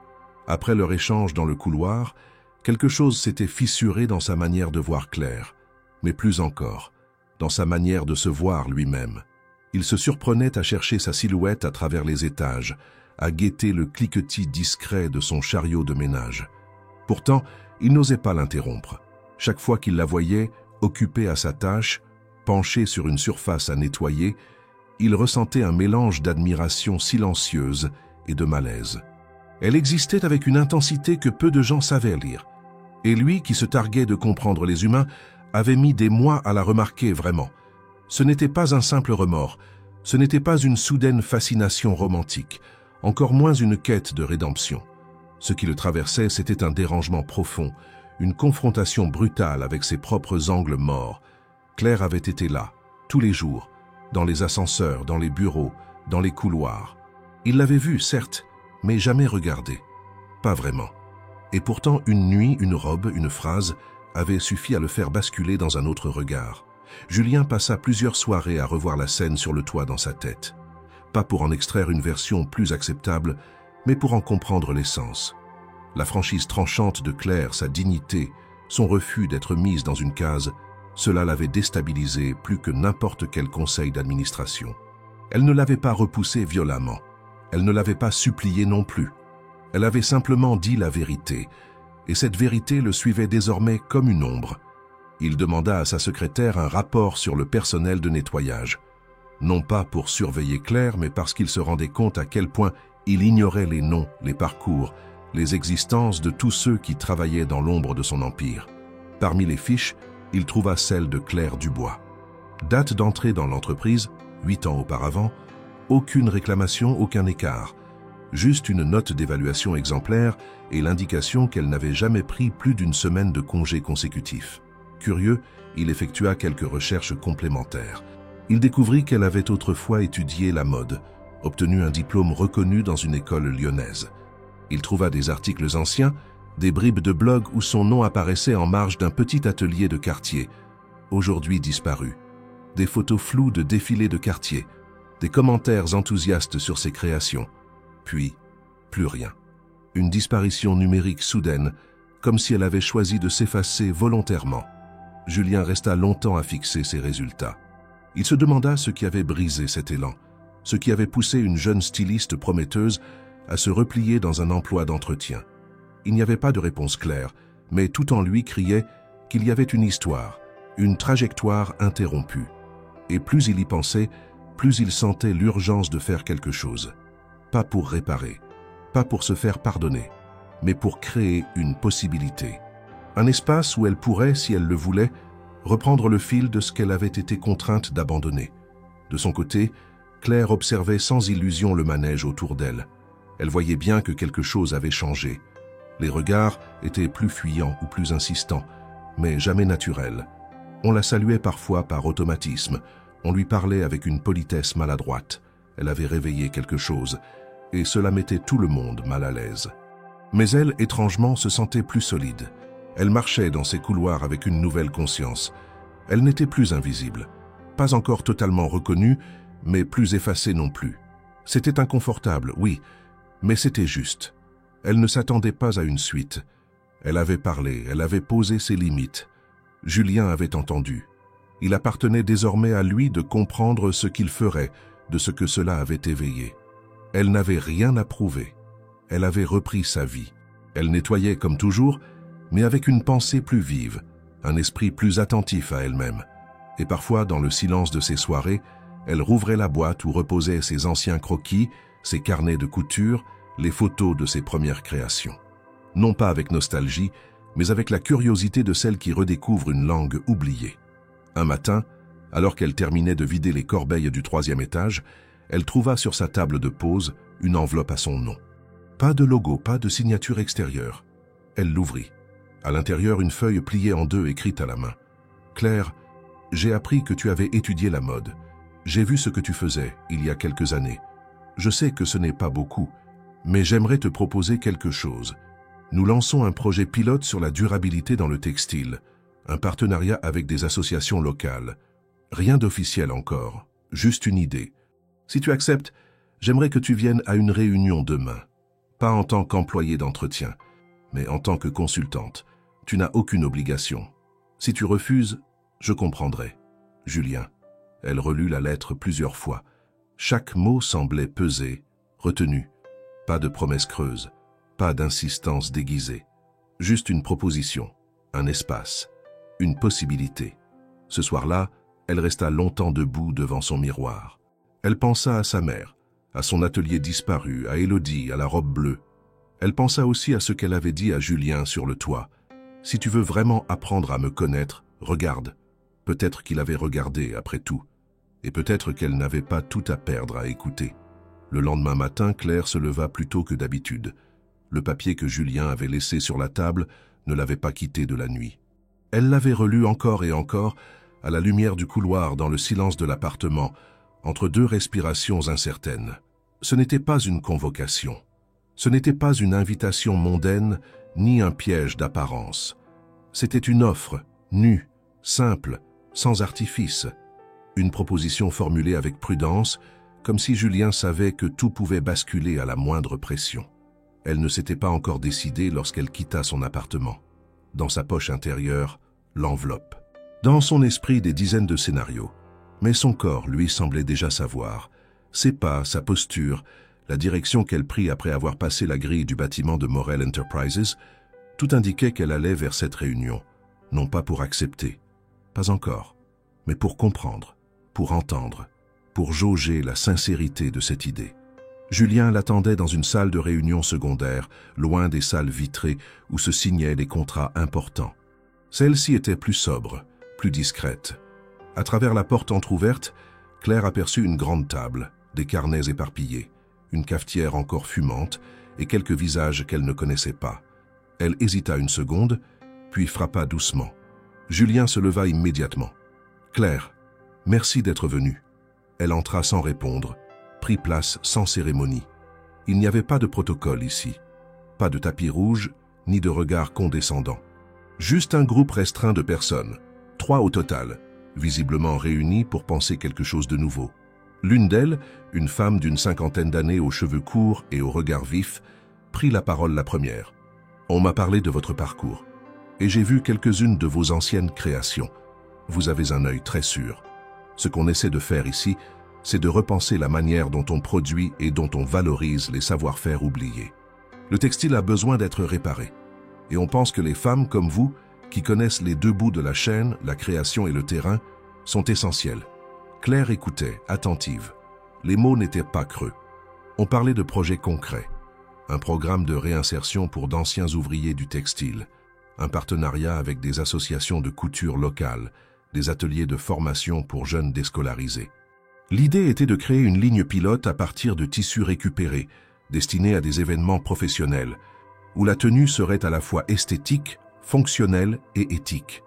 après leur échange dans le couloir, quelque chose s'était fissuré dans sa manière de voir Claire, mais plus encore, dans sa manière de se voir lui-même. Il se surprenait à chercher sa silhouette à travers les étages, à guetter le cliquetis discret de son chariot de ménage. Pourtant, il n'osait pas l'interrompre. Chaque fois qu'il la voyait, occupée à sa tâche, penchée sur une surface à nettoyer, il ressentait un mélange d'admiration silencieuse et de malaise. Elle existait avec une intensité que peu de gens savaient lire. Et lui, qui se targuait de comprendre les humains, avait mis des mois à la remarquer vraiment. Ce n'était pas un simple remords, ce n'était pas une soudaine fascination romantique, encore moins une quête de rédemption. Ce qui le traversait, c'était un dérangement profond, une confrontation brutale avec ses propres angles morts. Claire avait été là, tous les jours, dans les ascenseurs, dans les bureaux, dans les couloirs. Il l'avait vue, certes, mais jamais regardée. Pas vraiment. Et pourtant, une nuit, une robe, une phrase avaient suffi à le faire basculer dans un autre regard. Julien passa plusieurs soirées à revoir la scène sur le toit dans sa tête. Pas pour en extraire une version plus acceptable, mais pour en comprendre l'essence. La franchise tranchante de Claire, sa dignité, son refus d'être mise dans une case, cela l'avait déstabilisée plus que n'importe quel conseil d'administration. Elle ne l'avait pas repoussé violemment. Elle ne l'avait pas supplié non plus. Elle avait simplement dit la vérité, et cette vérité le suivait désormais comme une ombre. Il demanda à sa secrétaire un rapport sur le personnel de nettoyage. Non pas pour surveiller Claire, mais parce qu'il se rendait compte à quel point il ignorait les noms, les parcours, les existences de tous ceux qui travaillaient dans l'ombre de son empire. Parmi les fiches, il trouva celle de Claire Dubois. Date d'entrée dans l'entreprise, 8 ans auparavant, aucune réclamation, aucun écart. Juste une note d'évaluation exemplaire et l'indication qu'elle n'avait jamais pris plus d'une semaine de congé consécutif. Curieux, il effectua quelques recherches complémentaires. Il découvrit qu'elle avait autrefois étudié la mode, obtenu un diplôme reconnu dans une école lyonnaise. Il trouva des articles anciens, des bribes de blog où son nom apparaissait en marge d'un petit atelier de quartier, aujourd'hui disparu. Des photos floues de défilés de quartier, des commentaires enthousiastes sur ses créations. Puis, plus rien. Une disparition numérique soudaine, comme si elle avait choisi de s'effacer volontairement. Julien resta longtemps à fixer ses résultats. Il se demanda ce qui avait brisé cet élan, ce qui avait poussé une jeune styliste prometteuse à se replier dans un emploi d'entretien. Il n'y avait pas de réponse claire, mais tout en lui criait qu'il y avait une histoire, une trajectoire interrompue. Et plus il y pensait, plus il sentait l'urgence de faire quelque chose. Pas pour réparer, pas pour se faire pardonner, mais pour créer une possibilité. Un espace où elle pourrait, si elle le voulait, reprendre le fil de ce qu'elle avait été contrainte d'abandonner. De son côté, Claire observait sans illusion le manège autour d'elle. Elle voyait bien que quelque chose avait changé. Les regards étaient plus fuyants ou plus insistants, mais jamais naturels. On la saluait parfois par automatisme, on lui parlait avec une politesse maladroite. Elle avait réveillé quelque chose, et cela mettait tout le monde mal à l'aise. Mais elle, étrangement, se sentait plus solide. Elle marchait dans ses couloirs avec une nouvelle conscience. Elle n'était plus invisible, pas encore totalement reconnue, mais plus effacée non plus. C'était inconfortable, oui, mais c'était juste. Elle ne s'attendait pas à une suite. Elle avait parlé, elle avait posé ses limites. Julien avait entendu. Il appartenait désormais à lui de comprendre ce qu'il ferait de ce que cela avait éveillé. Elle n'avait rien à prouver. Elle avait repris sa vie. Elle nettoyait comme toujours, mais avec une pensée plus vive, un esprit plus attentif à elle-même. Et parfois, dans le silence de ses soirées, elle rouvrait la boîte où reposaient ses anciens croquis, ses carnets de couture, les photos de ses premières créations. Non pas avec nostalgie, mais avec la curiosité de celle qui redécouvre une langue oubliée. Un matin, alors qu'elle terminait de vider les corbeilles du 3e étage, elle trouva sur sa table de pause une enveloppe à son nom. Pas de logo, pas de signature extérieure. Elle l'ouvrit. À l'intérieur, une feuille pliée en deux écrite à la main. « Claire, j'ai appris que tu avais étudié la mode. J'ai vu ce que tu faisais il y a quelques années. Je sais que ce n'est pas beaucoup, mais j'aimerais te proposer quelque chose. Nous lançons un projet pilote sur la durabilité dans le textile, un partenariat avec des associations locales. Rien d'officiel encore, juste une idée. Si tu acceptes, j'aimerais que tu viennes à une réunion demain. Pas en tant qu'employé d'entretien, mais en tant que consultante. Tu n'as aucune obligation. Si tu refuses, je comprendrai. Julien. Elle relut la lettre plusieurs fois. Chaque mot semblait peser, retenu. Pas de promesse creuse, pas d'insistance déguisée. Juste une proposition, un espace, une possibilité. Ce soir-là, elle resta longtemps debout devant son miroir. Elle pensa à sa mère, à son atelier disparu, à Élodie, à la robe bleue. Elle pensa aussi à ce qu'elle avait dit à Julien sur le toit. « Si tu veux vraiment apprendre à me connaître, regarde. » Peut-être qu'il avait regardé après tout. Et peut-être qu'elle n'avait pas tout à perdre à écouter. Le lendemain matin, Claire se leva plus tôt que d'habitude. Le papier que Julien avait laissé sur la table ne l'avait pas quitté de la nuit. Elle l'avait relu encore et encore, à la lumière du couloir, dans le silence de l'appartement, entre deux respirations incertaines. Ce n'était pas une convocation. Ce n'était pas une invitation mondaine, ni un piège d'apparence. C'était une offre, nue, simple, sans artifice. Une proposition formulée avec prudence, comme si Julien savait que tout pouvait basculer à la moindre pression. Elle ne s'était pas encore décidée lorsqu'elle quitta son appartement. Dans sa poche intérieure, l'enveloppe. Dans son esprit, des dizaines de scénarios. Mais son corps, lui, semblait déjà savoir. Ses pas, sa posture, la direction qu'elle prit après avoir passé la grille du bâtiment de Morel Enterprises, tout indiquait qu'elle allait vers cette réunion, non pas pour accepter, pas encore, mais pour comprendre, pour entendre, pour jauger la sincérité de cette idée. Julien l'attendait dans une salle de réunion secondaire, loin des salles vitrées où se signaient les contrats importants. Celle-ci était plus sobre, plus discrète. À travers la porte entr'ouverte, Claire aperçut une grande table, des carnets éparpillés, une cafetière encore fumante et quelques visages qu'elle ne connaissait pas. Elle hésita une seconde, puis frappa doucement. Julien se leva immédiatement. « Claire, merci d'être venue. » Elle entra sans répondre, prit place sans cérémonie. Il n'y avait pas de protocole ici, pas de tapis rouge, ni de regard condescendant. Juste un groupe restreint de personnes, 3 au total, visiblement réunies pour penser quelque chose de nouveau. L'une d'elles, une femme d'une 50aine d'années aux cheveux courts et au regard vif, prit la parole la première. « On m'a parlé de votre parcours, et j'ai vu quelques-unes de vos anciennes créations. Vous avez un œil très sûr. Ce qu'on essaie de faire ici, c'est de repenser la manière dont on produit et dont on valorise les savoir-faire oubliés. Le textile a besoin d'être réparé. Et on pense que les femmes comme vous, qui connaissent les deux bouts de la chaîne, la création et le terrain, sont essentielles. » Claire écoutait, attentive. Les mots n'étaient pas creux. On parlait de projets concrets. Un programme de réinsertion pour d'anciens ouvriers du textile. Un partenariat avec des associations de couture locales. Des ateliers de formation pour jeunes déscolarisés. L'idée était de créer une ligne pilote à partir de tissus récupérés, destinés à des événements professionnels, où la tenue serait à la fois esthétique, fonctionnelle et éthique.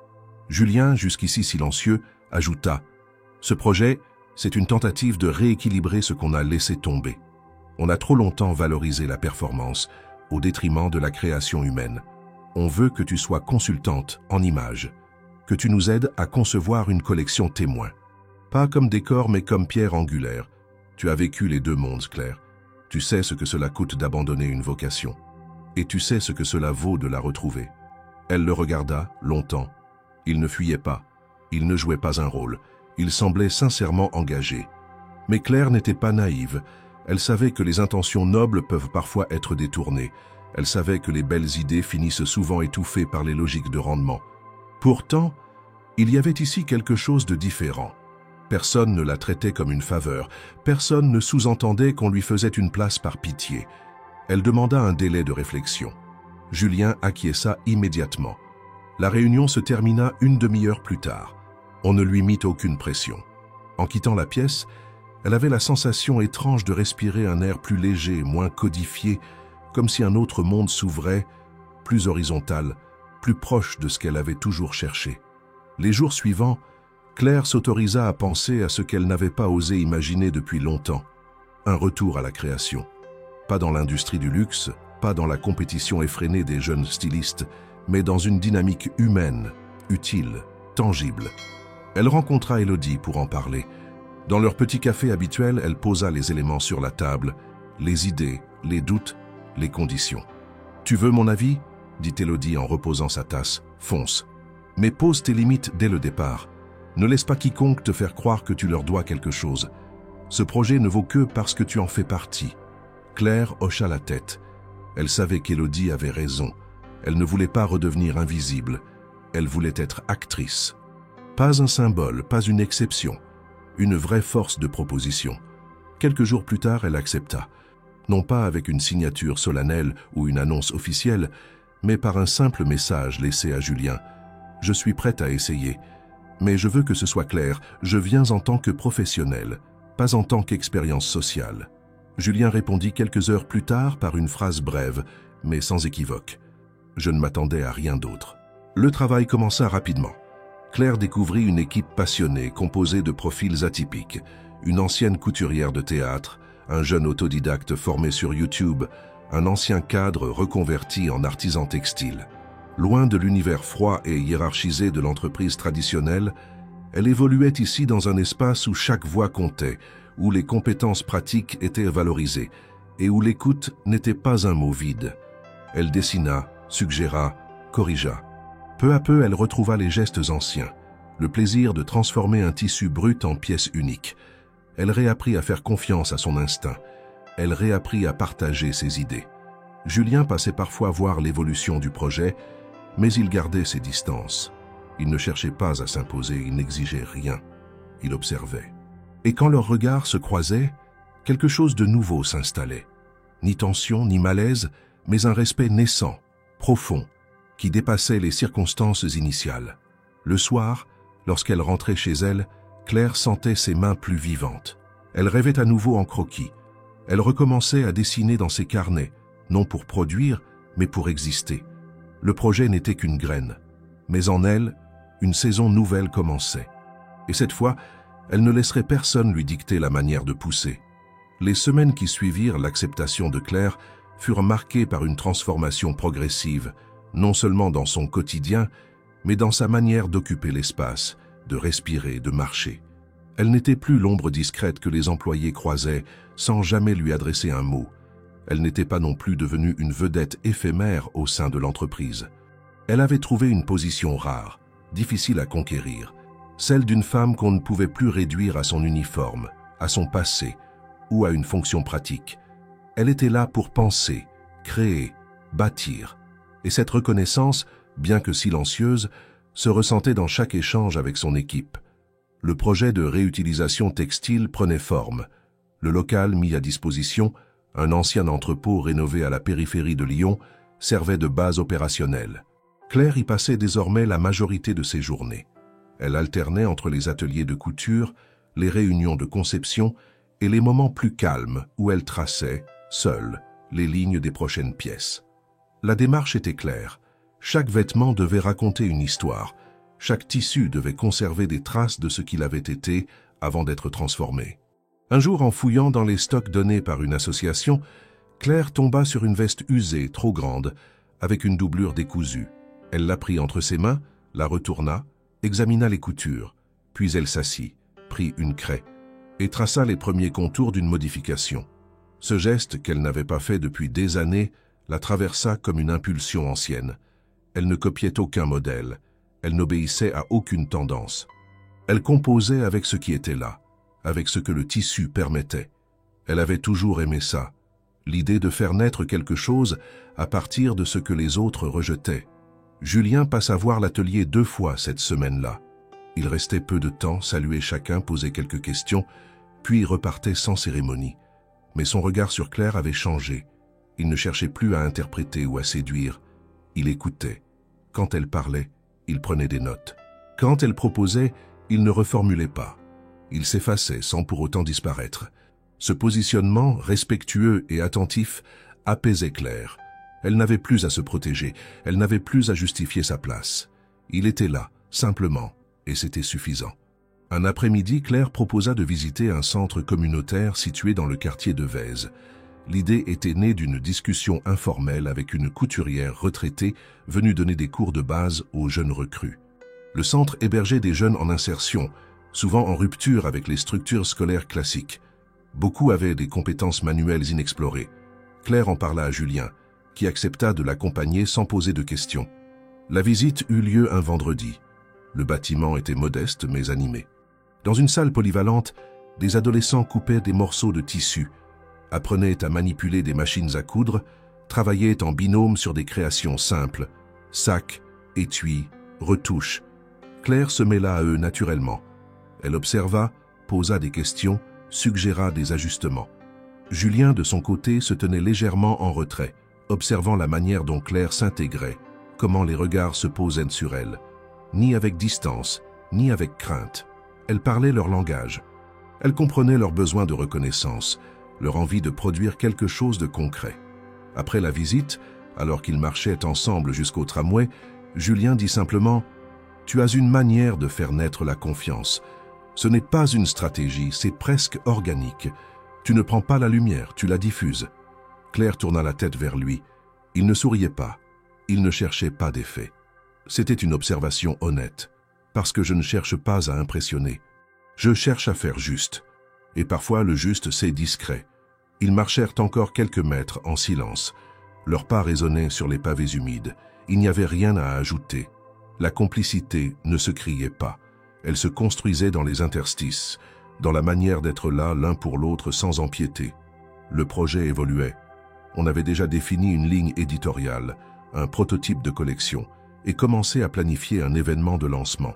Julien, jusqu'ici silencieux, ajouta « Ce projet, c'est une tentative de rééquilibrer ce qu'on a laissé tomber. On a trop longtemps valorisé la performance, au détriment de la création humaine. On veut que tu sois consultante en images, que tu nous aides à concevoir une collection témoin. Pas comme décor, mais comme pierre angulaire. Tu as vécu les deux mondes, Claire. Tu sais ce que cela coûte d'abandonner une vocation. Et tu sais ce que cela vaut de la retrouver. » Elle le regarda, longtemps. Il ne fuyait pas. Il ne jouait pas un rôle. Il semblait sincèrement engagé. Mais Claire n'était pas naïve. Elle savait que les intentions nobles peuvent parfois être détournées. Elle savait que les belles idées finissent souvent étouffées par les logiques de rendement. Pourtant, il y avait ici quelque chose de différent. Personne ne la traitait comme une faveur. Personne ne sous-entendait qu'on lui faisait une place par pitié. Elle demanda un délai de réflexion. Julien acquiesça immédiatement. La réunion se termina une demi-heure plus tard. On ne lui mit aucune pression. En quittant la pièce, elle avait la sensation étrange de respirer un air plus léger, moins codifié, comme si un autre monde s'ouvrait, plus horizontal, plus proche de ce qu'elle avait toujours cherché. Les jours suivants, Claire s'autorisa à penser à ce qu'elle n'avait pas osé imaginer depuis longtemps. Un retour à la création. Pas dans l'industrie du luxe, pas dans la compétition effrénée des jeunes stylistes, mais dans une dynamique humaine, utile, tangible. Elle rencontra Élodie pour en parler. Dans leur petit café habituel, elle posa les éléments sur la table, les idées, les doutes, les conditions. « Tu veux mon avis ?» dit Élodie en reposant sa tasse. « Fonce. Mais pose tes limites dès le départ. Ne laisse pas quiconque te faire croire que tu leur dois quelque chose. Ce projet ne vaut que parce que tu en fais partie. » Claire hocha la tête. Elle savait qu'Élodie avait raison. Elle ne voulait pas redevenir invisible. Elle voulait être actrice. Pas un symbole, pas une exception. Une vraie force de proposition. Quelques jours plus tard, elle accepta. Non pas avec une signature solennelle ou une annonce officielle, mais par un simple message laissé à Julien. « Je suis prête à essayer, mais je veux que ce soit clair, je viens en tant que professionnel, pas en tant qu'expérience sociale. » Julien répondit quelques heures plus tard par une phrase brève, mais sans équivoque. Je ne m'attendais à rien d'autre. Le travail commença rapidement. Claire découvrit une équipe passionnée, composée de profils atypiques, une ancienne couturière de théâtre, un jeune autodidacte formé sur YouTube, un ancien cadre reconverti en artisan textile. Loin de l'univers froid et hiérarchisé de l'entreprise traditionnelle, elle évoluait ici dans un espace où chaque voix comptait, où les compétences pratiques étaient valorisées et où l'écoute n'était pas un mot vide. Elle dessina, suggéra, corrigea. Peu à peu, elle retrouva les gestes anciens, le plaisir de transformer un tissu brut en pièce unique. Elle réapprit à faire confiance à son instinct. Elle réapprit à partager ses idées. Julien passait parfois voir l'évolution du projet, mais il gardait ses distances. Il ne cherchait pas à s'imposer, il n'exigeait rien. Il observait. Et quand leurs regards se croisaient, quelque chose de nouveau s'installait. Ni tension, ni malaise, mais un respect naissant, profond, qui dépassait les circonstances initiales. Le soir, lorsqu'elle rentrait chez elle, Claire sentait ses mains plus vivantes. Elle rêvait à nouveau en croquis. Elle recommençait à dessiner dans ses carnets, non pour produire, mais pour exister. Le projet n'était qu'une graine, mais en elle, une saison nouvelle commençait. Et cette fois, elle ne laisserait personne lui dicter la manière de pousser. Les semaines qui suivirent l'acceptation de Claire furent marquées par une transformation progressive, non seulement dans son quotidien, mais dans sa manière d'occuper l'espace, de respirer, de marcher. Elle n'était plus l'ombre discrète que les employés croisaient sans jamais lui adresser un mot. Elle n'était pas non plus devenue une vedette éphémère au sein de l'entreprise. Elle avait trouvé une position rare, difficile à conquérir, celle d'une femme qu'on ne pouvait plus réduire à son uniforme, à son passé ou à une fonction pratique. Elle était là pour penser, créer, bâtir. Et cette reconnaissance, bien que silencieuse, se ressentait dans chaque échange avec son équipe. Le projet de réutilisation textile prenait forme. Le local mis à disposition, un ancien entrepôt rénové à la périphérie de Lyon, servait de base opérationnelle. Claire y passait désormais la majorité de ses journées. Elle alternait entre les ateliers de couture, les réunions de conception et les moments plus calmes où elle traçait, seule, les lignes des prochaines pièces. La démarche était claire. Chaque vêtement devait raconter une histoire. Chaque tissu devait conserver des traces de ce qu'il avait été avant d'être transformé. Un jour, en fouillant dans les stocks donnés par une association, Claire tomba sur une veste usée, trop grande, avec une doublure décousue. Elle la prit entre ses mains, la retourna, examina les coutures, puis elle s'assit, prit une craie et traça les premiers contours d'une modification. Ce geste, qu'elle n'avait pas fait depuis des années, la traversa comme une impulsion ancienne. Elle ne copiait aucun modèle, elle n'obéissait à aucune tendance. Elle composait avec ce qui était là, avec ce que le tissu permettait. Elle avait toujours aimé ça, l'idée de faire naître quelque chose à partir de ce que les autres rejetaient. Julien passa voir l'atelier 2 fois cette semaine-là. Il restait peu de temps, saluait chacun, posait quelques questions, puis repartait sans cérémonie. Mais son regard sur Claire avait changé. Il ne cherchait plus à interpréter ou à séduire. Il écoutait. Quand elle parlait, il prenait des notes. Quand elle proposait, il ne reformulait pas. Il s'effaçait sans pour autant disparaître. Ce positionnement, respectueux et attentif, apaisait Claire. Elle n'avait plus à se protéger, elle n'avait plus à justifier sa place. Il était là, simplement, et c'était suffisant. Un après-midi, Claire proposa de visiter un centre communautaire situé dans le quartier de Vèze. L'idée était née d'une discussion informelle avec une couturière retraitée venue donner des cours de base aux jeunes recrues. Le centre hébergeait des jeunes en insertion, souvent en rupture avec les structures scolaires classiques. Beaucoup avaient des compétences manuelles inexplorées. Claire en parla à Julien, qui accepta de l'accompagner sans poser de questions. La visite eut lieu un vendredi. Le bâtiment était modeste mais animé. Dans une salle polyvalente, des adolescents coupaient des morceaux de tissu, apprenaient à manipuler des machines à coudre, travaillaient en binôme sur des créations simples, sacs, étuis, retouches. Claire se mêla à eux naturellement. Elle observa, posa des questions, suggéra des ajustements. Julien, de son côté, se tenait légèrement en retrait, observant la manière dont Claire s'intégrait, comment les regards se posaient sur elle. Ni avec distance, ni avec crainte. Elle parlait leur langage. Elle comprenait leurs besoins de reconnaissance, leur envie de produire quelque chose de concret. Après la visite, alors qu'ils marchaient ensemble jusqu'au tramway, Julien dit simplement « Tu as une manière de faire naître la confiance. Ce n'est pas une stratégie, c'est presque organique. Tu ne prends pas la lumière, tu la diffuses. » Claire tourna la tête vers lui. Il ne souriait pas. Il ne cherchait pas d'effet. C'était une observation honnête. Parce que je ne cherche pas à impressionner. Je cherche à faire juste. Et parfois le juste, c'est discret. Ils marchèrent encore quelques mètres en silence. Leurs pas résonnaient sur les pavés humides. Il n'y avait rien à ajouter. La complicité ne se criait pas. Elle se construisait dans les interstices, dans la manière d'être là l'un pour l'autre sans empiéter. Le projet évoluait. On avait déjà défini une ligne éditoriale, un prototype de collection, et commençait à planifier un événement de lancement.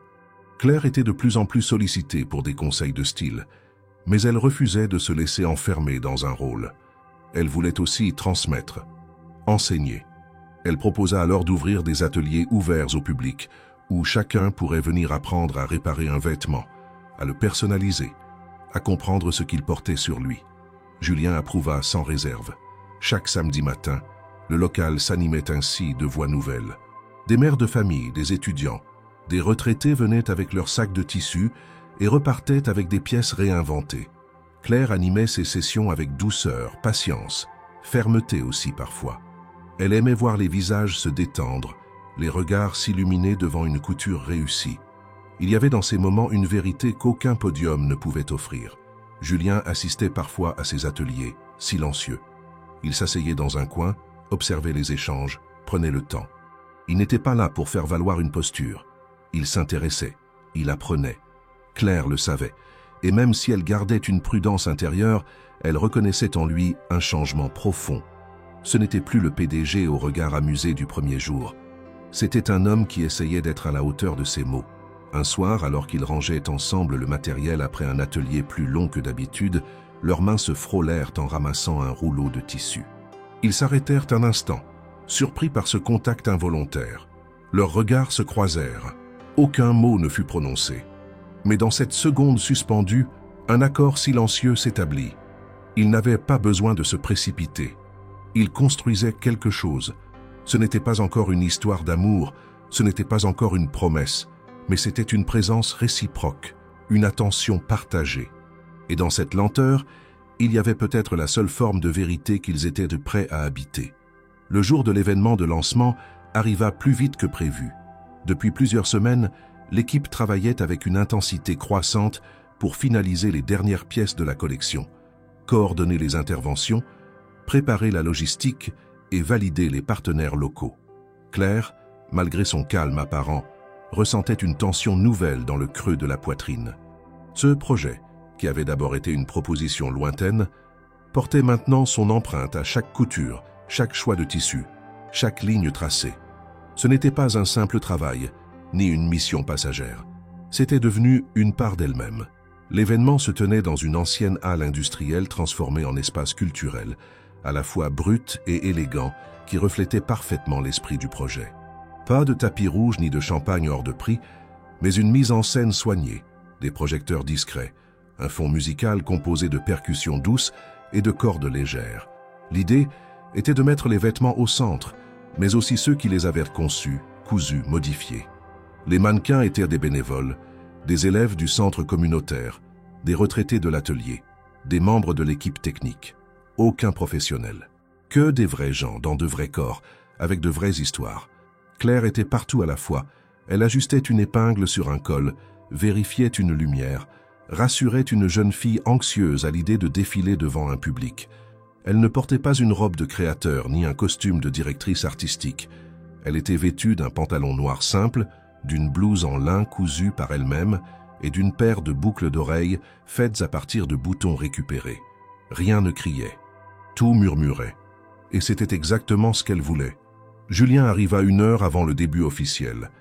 Claire était de plus en plus sollicitée pour des conseils de style, mais elle refusait de se laisser enfermer dans un rôle. Elle voulait aussi transmettre, enseigner. Elle proposa alors d'ouvrir des ateliers ouverts au public, où chacun pourrait venir apprendre à réparer un vêtement, à le personnaliser, à comprendre ce qu'il portait sur lui. Julien approuva sans réserve. Chaque samedi matin, le local s'animait ainsi de voix nouvelles. Des mères de famille, des étudiants, des retraités venaient avec leurs sacs de tissu et repartaient avec des pièces réinventées. Claire animait ces sessions avec douceur, patience, fermeté aussi parfois. Elle aimait voir les visages se détendre, les regards s'illuminer devant une couture réussie. Il y avait dans ces moments une vérité qu'aucun podium ne pouvait offrir. Julien assistait parfois à ces ateliers, silencieux. Il s'asseyait dans un coin, observait les échanges, prenait le temps. Il n'était pas là pour faire valoir une posture. Il s'intéressait, il apprenait. Claire le savait, et même si elle gardait une prudence intérieure, elle reconnaissait en lui un changement profond. Ce n'était plus le PDG au regard amusé du premier jour. C'était un homme qui essayait d'être à la hauteur de ses mots. Un soir, alors qu'ils rangeaient ensemble le matériel après un atelier plus long que d'habitude, leurs mains se frôlèrent en ramassant un rouleau de tissu. Ils s'arrêtèrent un instant, surpris par ce contact involontaire. Leurs regards se croisèrent. Aucun mot ne fut prononcé. Mais dans cette seconde suspendue, un accord silencieux s'établit. Ils n'avaient pas besoin de se précipiter. Ils construisaient quelque chose. Ce n'était pas encore une histoire d'amour, ce n'était pas encore une promesse, mais c'était une présence réciproque, une attention partagée. Et dans cette lenteur, il y avait peut-être la seule forme de vérité qu'ils étaient prêts à habiter. Le jour de l'événement de lancement arriva plus vite que prévu. Depuis plusieurs semaines, l'équipe travaillait avec une intensité croissante pour finaliser les dernières pièces de la collection, coordonner les interventions, préparer la logistique et valider les partenaires locaux. Claire, malgré son calme apparent, ressentait une tension nouvelle dans le creux de la poitrine. Ce projet, qui avait d'abord été une proposition lointaine, portait maintenant son empreinte à chaque couture, chaque choix de tissu, chaque ligne tracée. Ce n'était pas un simple travail, ni une mission passagère. C'était devenu une part d'elle-même. L'événement se tenait dans une ancienne halle industrielle transformée en espace culturel, à la fois brut et élégant, qui reflétait parfaitement l'esprit du projet. Pas de tapis rouge ni de champagne hors de prix, mais une mise en scène soignée, des projecteurs discrets, un fond musical composé de percussions douces et de cordes légères. L'idée était de mettre les vêtements au centre, mais aussi ceux qui les avaient conçus, cousus, modifiés. Les mannequins étaient des bénévoles, des élèves du centre communautaire, des retraités de l'atelier, des membres de l'équipe technique. aucun professionnel. Que des vrais gens dans de vrais corps, avec de vraies histoires. Claire était partout à la fois. Elle ajustait une épingle sur un col, vérifiait une lumière, rassurait une jeune fille anxieuse à l'idée de défiler devant un public. Elle ne portait pas une robe de créateur ni un costume de directrice artistique. Elle était vêtue d'un pantalon noir simple, d'une blouse en lin cousue par elle-même et d'une paire de boucles d'oreilles faites à partir de boutons récupérés. Rien ne criait. Tout murmurait. Et c'était exactement ce qu'elle voulait. Julien arriva 1 heure avant le début officiel.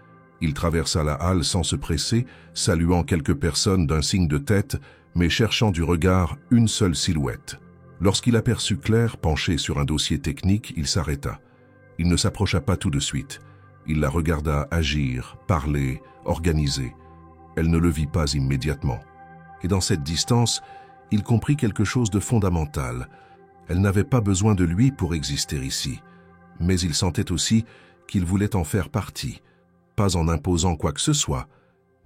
Il traversa la halle sans se presser, saluant quelques personnes d'un signe de tête, mais cherchant du regard une seule silhouette. Lorsqu'il aperçut Claire penchée sur un dossier technique, il s'arrêta. Il ne s'approcha pas tout de suite. Il la regarda agir, parler, organiser. Elle ne le vit pas immédiatement. Et dans cette distance, il comprit quelque chose de fondamental. Elle n'avait pas besoin de lui pour exister ici. Mais il sentait aussi qu'il voulait en faire partie, pas en imposant quoi que ce soit,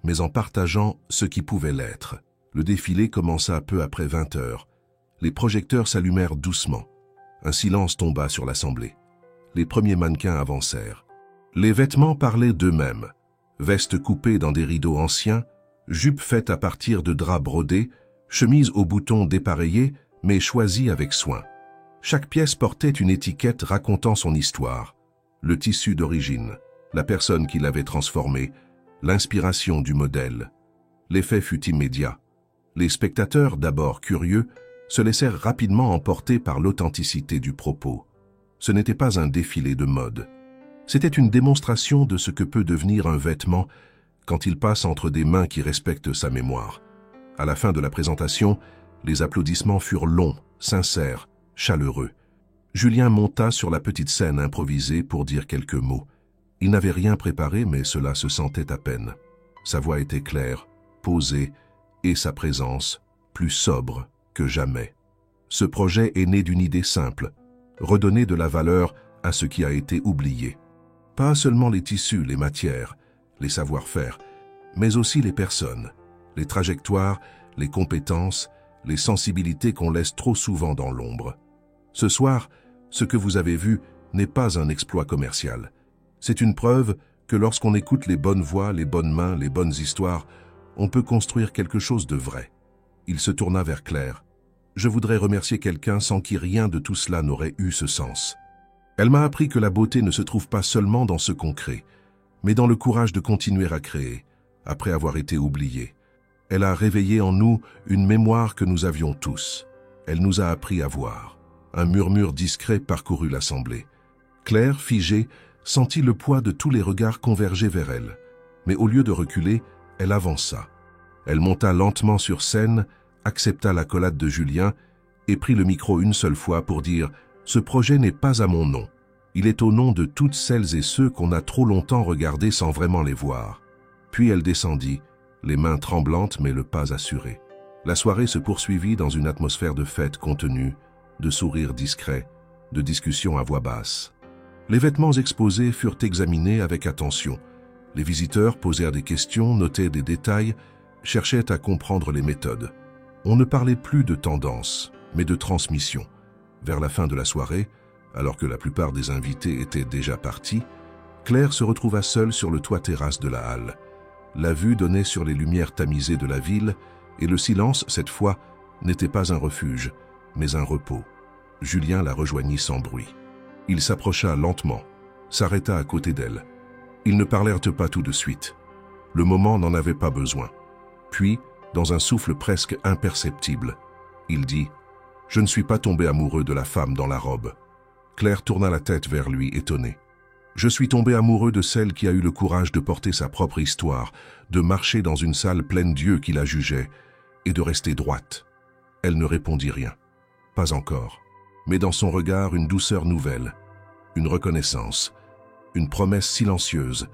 mais en partageant ce qui pouvait l'être. Le défilé commença peu après 20 heures. Les projecteurs s'allumèrent doucement. Un silence tomba sur l'assemblée. Les premiers mannequins avancèrent. Les vêtements parlaient d'eux-mêmes. Vestes coupées dans des rideaux anciens, jupes faites à partir de draps brodés, chemises aux boutons dépareillés, mais choisies avec soin. Chaque pièce portait une étiquette racontant son histoire, le tissu d'origine, la personne qui l'avait transformé, l'inspiration du modèle. L'effet fut immédiat. Les spectateurs, d'abord curieux, se laissèrent rapidement emporter par l'authenticité du propos. Ce n'était pas un défilé de mode. C'était une démonstration de ce que peut devenir un vêtement quand il passe entre des mains qui respectent sa mémoire. À la fin de la présentation, les applaudissements furent longs, sincères, chaleureux. Julien monta sur la petite scène improvisée pour dire quelques mots. Il n'avait rien préparé, mais cela se sentait à peine. Sa voix était claire, posée, et sa présence plus sobre que jamais. Ce projet est né d'une idée simple, redonner de la valeur à ce qui a été oublié. Pas seulement les tissus, les matières, les savoir-faire, mais aussi les personnes, les trajectoires, les compétences, les sensibilités qu'on laisse trop souvent dans l'ombre. Ce soir, ce que vous avez vu n'est pas un exploit commercial. C'est une preuve que lorsqu'on écoute les bonnes voix, les bonnes mains, les bonnes histoires, on peut construire quelque chose de vrai. Il se tourna vers Claire. « Je voudrais remercier quelqu'un sans qui rien de tout cela n'aurait eu ce sens. Elle m'a appris que la beauté ne se trouve pas seulement dans ce qu'on crée, mais dans le courage de continuer à créer, après avoir été oubliée. Elle a réveillé en nous une mémoire que nous avions tous. Elle nous a appris à voir. » Un murmure discret parcourut l'assemblée. Claire, figée, sentit le poids de tous les regards converger vers elle. Mais au lieu de reculer, elle avança. Elle monta lentement sur scène, accepta l'accolade de Julien et prit le micro une seule fois pour dire « Ce projet n'est pas à mon nom. Il est au nom de toutes celles et ceux qu'on a trop longtemps regardés sans vraiment les voir. » Puis elle descendit, les mains tremblantes mais le pas assuré. La soirée se poursuivit dans une atmosphère de fête contenue, de sourires discrets, de discussions à voix basse. Les vêtements exposés furent examinés avec attention. Les visiteurs posèrent des questions, notaient des détails, cherchaient à comprendre les méthodes. On ne parlait plus de tendance, mais de transmission. Vers la fin de la soirée, alors que la plupart des invités étaient déjà partis, Claire se retrouva seule sur le toit-terrasse de la halle. La vue donnait sur les lumières tamisées de la ville, et le silence, cette fois, n'était pas un refuge, mais un repos. Julien la rejoignit sans bruit. Il s'approcha lentement, s'arrêta à côté d'elle. Ils ne parlèrent pas tout de suite. Le moment n'en avait pas besoin. Puis, dans un souffle presque imperceptible, il dit « Je ne suis pas tombé amoureux de la femme dans la robe. » Claire tourna la tête vers lui, étonnée. « Je suis tombé amoureux de celle qui a eu le courage de porter sa propre histoire, de marcher dans une salle pleine d'yeux qui la jugeaient, et de rester droite. » Elle ne répondit rien. Pas encore. Mais dans son regard, une douceur nouvelle, une reconnaissance, une promesse silencieuse,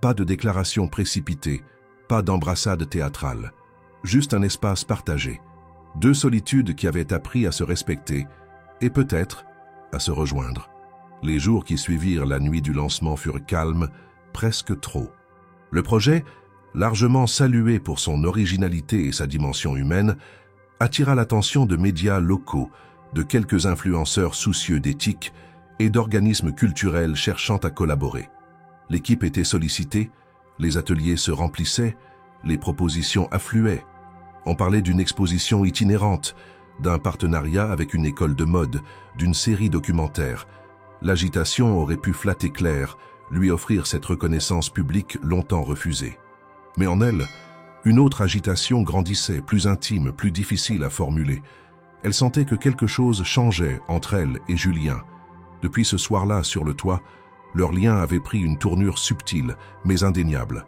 pas de déclaration précipitée, pas d'embrassade théâtrale, juste un espace partagé, 2 solitudes qui avaient appris à se respecter et peut-être à se rejoindre. Les jours qui suivirent la nuit du lancement furent calmes, presque trop. Le projet, largement salué pour son originalité et sa dimension humaine, attira l'attention de médias locaux, de quelques influenceurs soucieux d'éthique et d'organismes culturels cherchant à collaborer. L'équipe était sollicitée, les ateliers se remplissaient, les propositions affluaient. On parlait d'une exposition itinérante, d'un partenariat avec une école de mode, d'une série documentaire. L'agitation aurait pu flatter Claire, lui offrir cette reconnaissance publique longtemps refusée. Mais en elle, une autre agitation grandissait, plus intime, plus difficile à formuler. Elle sentait que quelque chose changeait entre elle et Julien. Depuis ce soir-là, sur le toit, leur lien avait pris une tournure subtile, mais indéniable.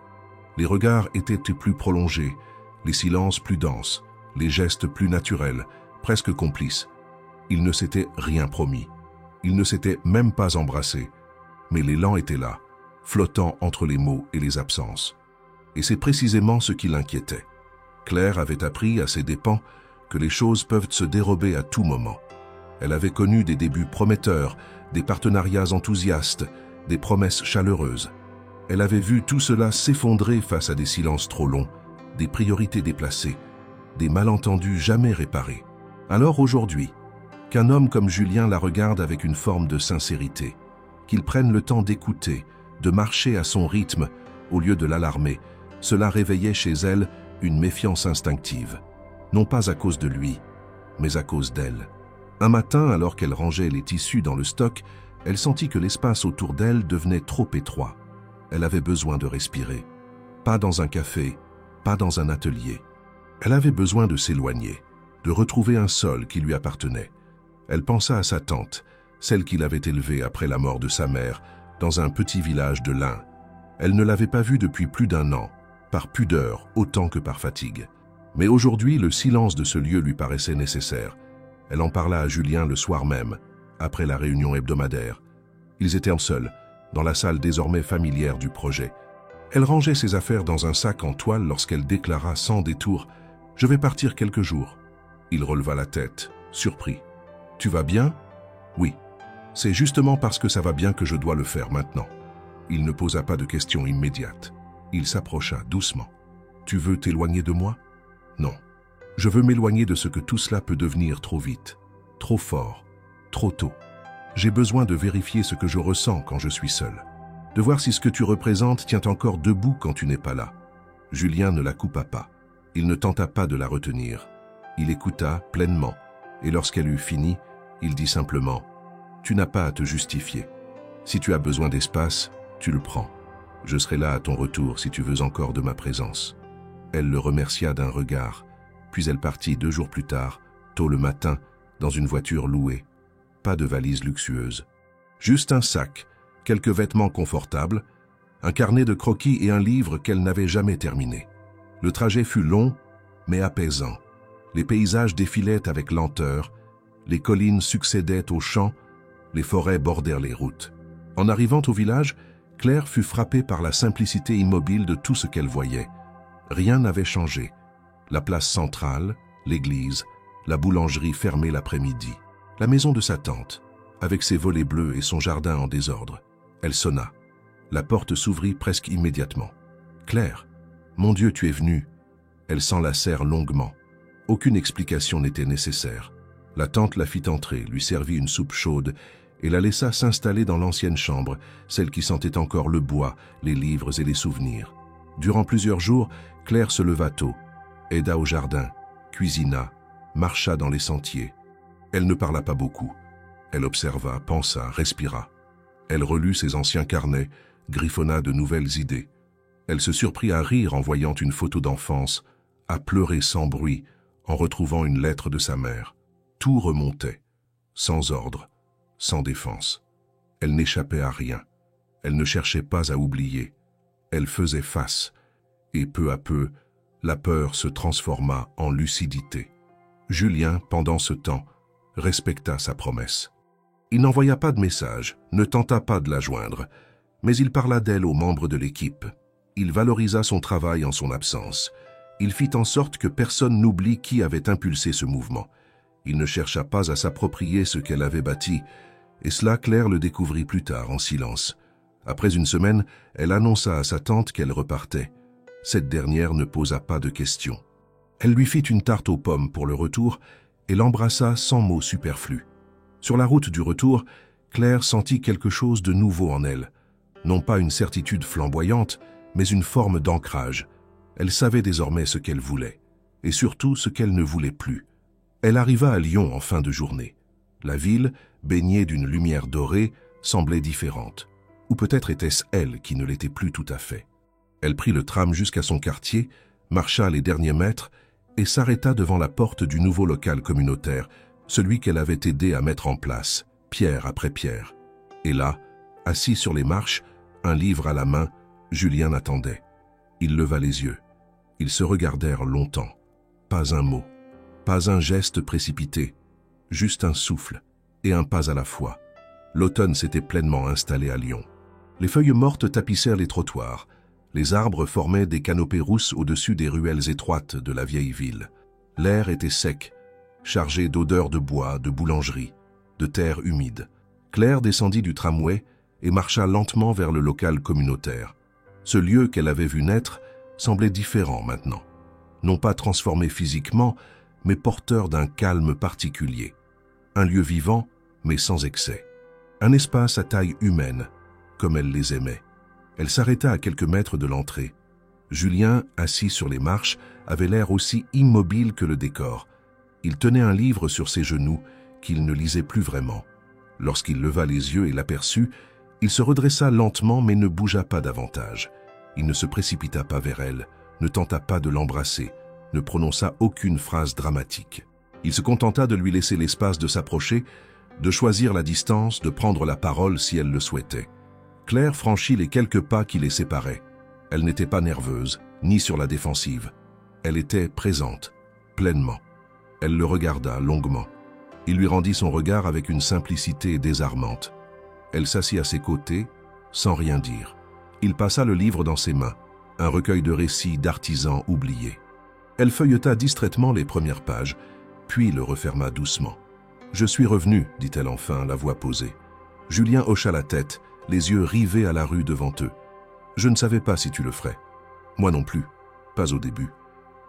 Les regards étaient plus prolongés, les silences plus denses, les gestes plus naturels, presque complices. Ils ne s'étaient rien promis. Ils ne s'étaient même pas embrassés. Mais l'élan était là, flottant entre les mots et les absences. Et c'est précisément ce qui l'inquiétait. Claire avait appris à ses dépens que les choses peuvent se dérober à tout moment. Elle avait connu des débuts prometteurs, des partenariats enthousiastes, des promesses chaleureuses. Elle avait vu tout cela s'effondrer face à des silences trop longs, des priorités déplacées, des malentendus jamais réparés. Alors aujourd'hui, qu'un homme comme Julien la regarde avec une forme de sincérité, qu'il prenne le temps d'écouter, de marcher à son rythme au lieu de l'alarmer, cela réveillait chez elle une méfiance instinctive, non pas à cause de lui, mais à cause d'elle. Un matin, alors qu'elle rangeait les tissus dans le stock, elle sentit que l'espace autour d'elle devenait trop étroit. Elle avait besoin de respirer. Pas dans un café, pas dans un atelier. Elle avait besoin de s'éloigner, de retrouver un sol qui lui appartenait. Elle pensa à sa tante, celle qui l'avait élevée après la mort de sa mère, dans un petit village de l'Ain. Elle ne l'avait pas vue depuis plus d'1 an, par pudeur autant que par fatigue. Mais aujourd'hui, le silence de ce lieu lui paraissait nécessaire. Elle en parla à Julien le soir même, après la réunion hebdomadaire. Ils étaient seuls, dans la salle désormais familière du projet. Elle rangeait ses affaires dans un sac en toile lorsqu'elle déclara sans détour « Je vais partir quelques jours ». Il releva la tête, surpris. « Tu vas bien ?»« Oui. C'est justement parce que ça va bien que je dois le faire maintenant. » Il ne posa pas de questions immédiates. Il s'approcha doucement. « Tu veux t'éloigner de moi ?»« Non. Je veux m'éloigner de ce que tout cela peut devenir trop vite, trop fort, trop tôt. J'ai besoin de vérifier ce que je ressens quand je suis seul. De voir si ce que tu représentes tient encore debout quand tu n'es pas là. » Julien ne la coupa pas. Il ne tenta pas de la retenir. Il écouta pleinement, et lorsqu'elle eut fini, il dit simplement « Tu n'as pas à te justifier. Si tu as besoin d'espace, tu le prends. Je serai là à ton retour si tu veux encore de ma présence. » Elle le remercia d'un regard, puis elle partit 2 jours plus tard, tôt le matin, dans une voiture louée. Pas de valise luxueuse. Juste un sac, quelques vêtements confortables, un carnet de croquis et un livre qu'elle n'avait jamais terminé. Le trajet fut long, mais apaisant. Les paysages défilaient avec lenteur, les collines succédaient aux champs, les forêts bordèrent les routes. En arrivant au village, Claire fut frappée par la simplicité immobile de tout ce qu'elle voyait. Rien n'avait changé. La place centrale, l'église, la boulangerie fermée l'après-midi, la maison de sa tante, avec ses volets bleus et son jardin en désordre. Elle sonna. La porte s'ouvrit presque immédiatement. « Claire, mon Dieu, tu es venue. » Elle s'enlacèrent longuement. Aucune explication n'était nécessaire. La tante la fit entrer, lui servit une soupe chaude et la laissa s'installer dans l'ancienne chambre, celle qui sentait encore le bois, les livres et les souvenirs. Durant plusieurs jours, Claire se leva tôt, aida au jardin, cuisina, marcha dans les sentiers. Elle ne parla pas beaucoup. Elle observa, pensa, respira. Elle relut ses anciens carnets, griffonna de nouvelles idées. Elle se surprit à rire en voyant une photo d'enfance, à pleurer sans bruit en retrouvant une lettre de sa mère. Tout remontait, sans ordre, sans défense. Elle n'échappait à rien. Elle ne cherchait pas à oublier. Elle faisait face. Et peu à peu, la peur se transforma en lucidité. Julien, pendant ce temps, respecta sa promesse. Il n'envoya pas de message, ne tenta pas de la joindre, mais il parla d'elle aux membres de l'équipe. Il valorisa son travail en son absence. Il fit en sorte que personne n'oublie qui avait impulsé ce mouvement. Il ne chercha pas à s'approprier ce qu'elle avait bâti, et cela Claire le découvrit plus tard en silence. Après une semaine, elle annonça à sa tante qu'elle repartait. Cette dernière ne posa pas de questions. Elle lui fit une tarte aux pommes pour le retour et l'embrassa sans mots superflus. Sur la route du retour, Claire sentit quelque chose de nouveau en elle. Non pas une certitude flamboyante, mais une forme d'ancrage. Elle savait désormais ce qu'elle voulait, et surtout ce qu'elle ne voulait plus. Elle arriva à Lyon en fin de journée. La ville, baignée d'une lumière dorée, semblait différente. Ou peut-être était-ce elle qui ne l'était plus tout à fait. Elle prit le tram jusqu'à son quartier, marcha les derniers mètres et s'arrêta devant la porte du nouveau local communautaire, celui qu'elle avait aidé à mettre en place, pierre après pierre. Et là, assis sur les marches, un livre à la main, Julien attendait. Il leva les yeux. Ils se regardèrent longtemps. Pas un mot, pas un geste précipité, juste un souffle et un pas à la fois. L'automne s'était pleinement installé à Lyon. Les feuilles mortes tapissèrent les trottoirs. Les arbres formaient des canopées rousses au-dessus des ruelles étroites de la vieille ville. L'air était sec, chargé d'odeurs de bois, de boulangerie, de terre humide. Claire descendit du tramway et marcha lentement vers le local communautaire. Ce lieu qu'elle avait vu naître semblait différent maintenant. Non pas transformé physiquement, mais porteur d'un calme particulier. Un lieu vivant, mais sans excès. Un espace à taille humaine, comme elle les aimait. Elle s'arrêta à quelques mètres de l'entrée. Julien, assis sur les marches, avait l'air aussi immobile que le décor. Il tenait un livre sur ses genoux qu'il ne lisait plus vraiment. Lorsqu'il leva les yeux et l'aperçut, il se redressa lentement mais ne bougea pas davantage. Il ne se précipita pas vers elle, ne tenta pas de l'embrasser, ne prononça aucune phrase dramatique. Il se contenta de lui laisser l'espace de s'approcher, de choisir la distance, de prendre la parole si elle le souhaitait. Claire franchit les quelques pas qui les séparaient. Elle n'était pas nerveuse, ni sur la défensive. Elle était présente, pleinement. Elle le regarda longuement. Il lui rendit son regard avec une simplicité désarmante. Elle s'assit à ses côtés, sans rien dire. Il passa le livre dans ses mains, un recueil de récits d'artisans oubliés. Elle feuilleta distraitement les premières pages, puis le referma doucement. « Je suis revenu, dit-elle enfin, la voix posée. » Julien hocha la tête, les yeux rivés à la rue devant eux. « Je ne savais pas si tu le ferais. Moi non plus, pas au début.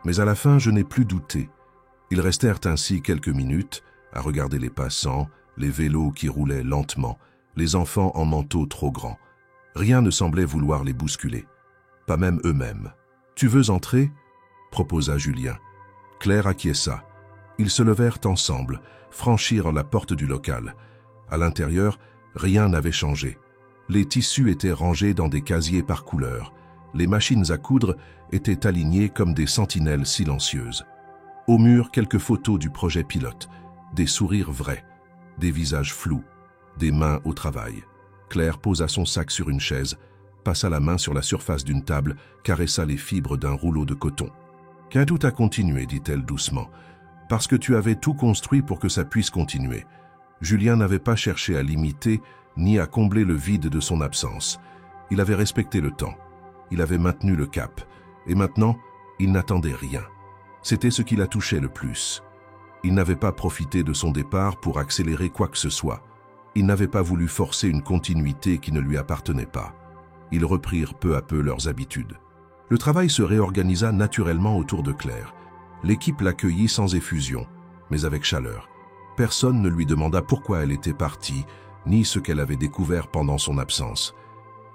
Mais à la fin, je n'ai plus douté. » Ils restèrent ainsi quelques minutes, à regarder les passants, les vélos qui roulaient lentement, les enfants en manteaux trop grands. Rien ne semblait vouloir les bousculer, pas même eux-mêmes. « Tu veux entrer ?» proposa Julien. Claire acquiesça. Ils se levèrent ensemble, franchirent la porte du local. À l'intérieur, rien n'avait changé. Les tissus étaient rangés dans des casiers par couleur. Les machines à coudre étaient alignées comme des sentinelles silencieuses. Au mur, quelques photos du projet pilote, des sourires vrais, des visages flous, des mains au travail. Claire posa son sac sur une chaise, passa la main sur la surface d'une table, caressa les fibres d'un rouleau de coton. « Qu'un tout a continué, dit-elle doucement, parce que tu avais tout construit pour que ça puisse continuer. » Julien n'avait pas cherché à l'imiter, ni à combler le vide de son absence. Il avait respecté le temps. Il avait maintenu le cap. Et maintenant, il n'attendait rien. C'était ce qui la touchait le plus. Il n'avait pas profité de son départ pour accélérer quoi que ce soit. Il n'avait pas voulu forcer une continuité qui ne lui appartenait pas. Ils reprirent peu à peu leurs habitudes. Le travail se réorganisa naturellement autour de Claire. L'équipe l'accueillit sans effusion, mais avec chaleur. Personne ne lui demanda pourquoi elle était partie, ni ce qu'elle avait découvert pendant son absence.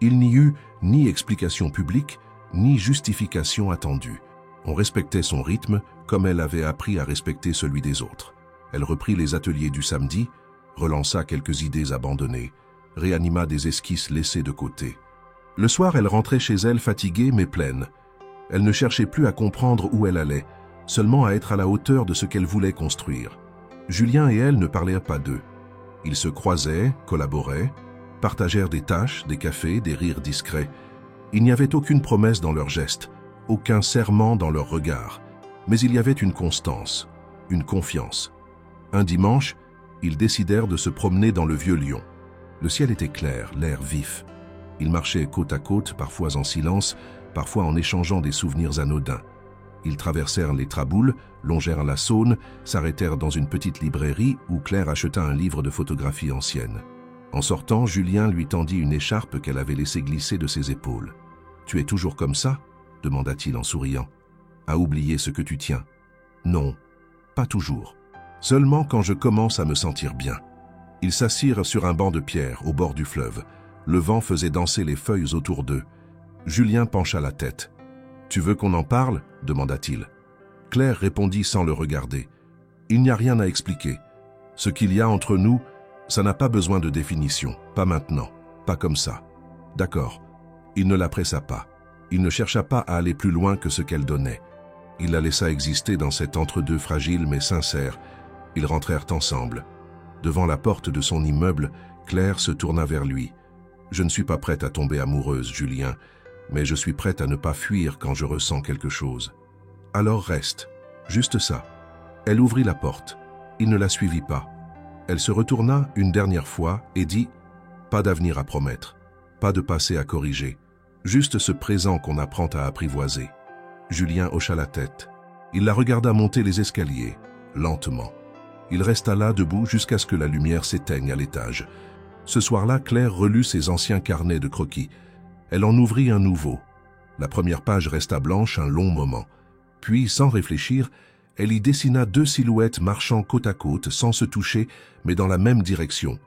Il n'y eut ni explication publique, ni justification attendue. On respectait son rythme comme elle avait appris à respecter celui des autres. Elle reprit les ateliers du samedi, relança quelques idées abandonnées, réanima des esquisses laissées de côté. Le soir, elle rentrait chez elle fatiguée mais pleine. Elle ne cherchait plus à comprendre où elle allait, seulement à être à la hauteur de ce qu'elle voulait construire. Julien et elle ne parlèrent pas d'eux. Ils se croisaient, collaboraient, partagèrent des tâches, des cafés, des rires discrets. Il n'y avait aucune promesse dans leurs gestes, aucun serment dans leurs regards, mais il y avait une constance, une confiance. Un dimanche, ils décidèrent de se promener dans le vieux Lyon. Le ciel était clair, l'air vif. Ils marchaient côte à côte, parfois en silence, parfois en échangeant des souvenirs anodins. Ils traversèrent les Traboules, longèrent la Saône, s'arrêtèrent dans une petite librairie où Claire acheta un livre de photographies anciennes. En sortant, Julien lui tendit une écharpe qu'elle avait laissé glisser de ses épaules. « Tu es toujours comme ça ?» demanda-t-il en souriant. « À oublier ce que tu tiens ?»« Non, pas toujours. Seulement quand je commence à me sentir bien. » Ils s'assirent sur un banc de pierre au bord du fleuve. Le vent faisait danser les feuilles autour d'eux. Julien pencha la tête. « Tu veux qu'on en parle ?» demanda-t-il. Claire répondit sans le regarder. « Il n'y a rien à expliquer. Ce qu'il y a entre nous, ça n'a pas besoin de définition. Pas maintenant. Pas comme ça. » D'accord. Il ne la pressa pas. Il ne chercha pas à aller plus loin que ce qu'elle donnait. Il la laissa exister dans cet entre-deux fragile mais sincère. Ils rentrèrent ensemble. Devant la porte de son immeuble, Claire se tourna vers lui. « Je ne suis pas prête à tomber amoureuse, Julien, mais je suis prête à ne pas fuir quand je ressens quelque chose. Alors reste. Juste ça. » Elle ouvrit la porte. Il ne la suivit pas. Elle se retourna une dernière fois et dit « Pas d'avenir à promettre, pas de passé à corriger, juste ce présent qu'on apprend à apprivoiser. » Julien hocha la tête. Il la regarda monter les escaliers, lentement. Il resta là debout jusqu'à ce que la lumière s'éteigne à l'étage. Ce soir-là, Claire relut ses anciens carnets de croquis. Elle en ouvrit un nouveau. La première page resta blanche un long moment. Puis, sans réfléchir, elle y dessina 2 silhouettes marchant côte à côte, sans se toucher, mais dans la même direction.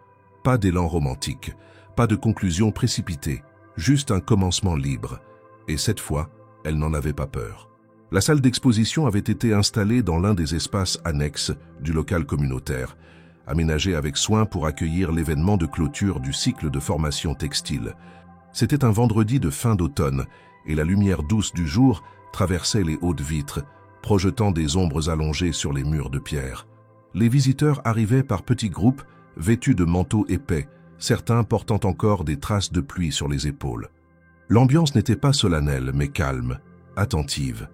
Pas d'élan romantique, pas de conclusion précipitée, juste un commencement libre. Et cette fois, elle n'en avait pas peur. La salle d'exposition avait été installée dans l'un des espaces annexes du local communautaire, aménagé avec soin pour accueillir l'événement de clôture du cycle de formation textile. C'était un vendredi de fin d'automne, et la lumière douce du jour traversait les hautes vitres, projetant des ombres allongées sur les murs de pierre. Les visiteurs arrivaient par petits groupes, vêtus de manteaux épais, certains portant encore des traces de pluie sur les épaules. L'ambiance n'était pas solennelle, mais calme, attentive.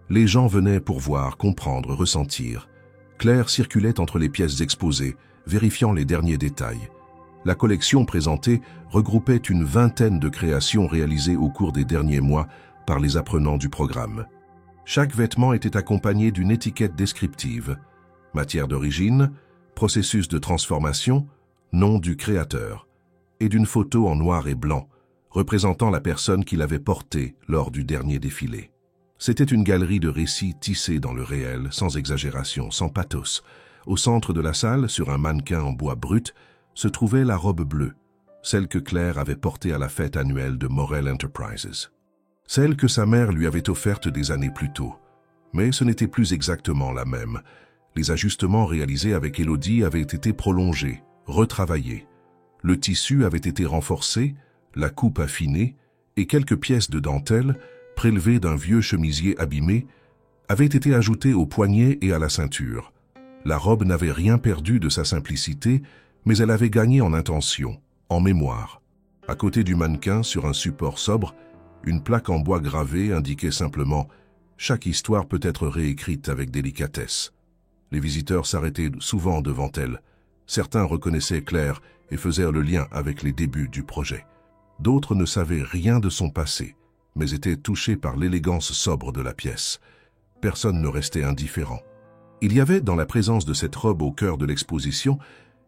Les gens venaient pour voir, comprendre, ressentir. Claire circulait entre les pièces exposées, vérifiant les derniers détails. La collection présentée regroupait une vingtaine de créations réalisées au cours des derniers mois par les apprenants du programme. Chaque vêtement était accompagné d'une étiquette descriptive. Matière d'origine, processus de transformation, nom du créateur, et d'une photo en noir et blanc, représentant la personne qui l'avait porté lors du dernier défilé. C'était une galerie de récits tissés dans le réel, sans exagération, sans pathos. Au centre de la salle, sur un mannequin en bois brut, se trouvait la robe bleue, celle que Claire avait portée à la fête annuelle de Morel Enterprises. Celle que sa mère lui avait offerte des années plus tôt. Mais ce n'était plus exactement la même. Les ajustements réalisés avec Élodie avaient été prolongés, retravaillés. Le tissu avait été renforcé, la coupe affinée, et quelques pièces de dentelle, prélevées d'un vieux chemisier abîmé, avaient été ajoutées au poignet et à la ceinture. La robe n'avait rien perdu de sa simplicité, mais elle avait gagné en intention, en mémoire. À côté du mannequin, sur un support sobre, une plaque en bois gravé indiquait simplement « Chaque histoire peut être réécrite avec délicatesse ». Les visiteurs s'arrêtaient souvent devant elle. Certains reconnaissaient Claire et faisaient le lien avec les débuts du projet. D'autres ne savaient rien de son passé, mais étaient touchés par l'élégance sobre de la pièce. Personne ne restait indifférent. Il y avait, dans la présence de cette robe au cœur de l'exposition,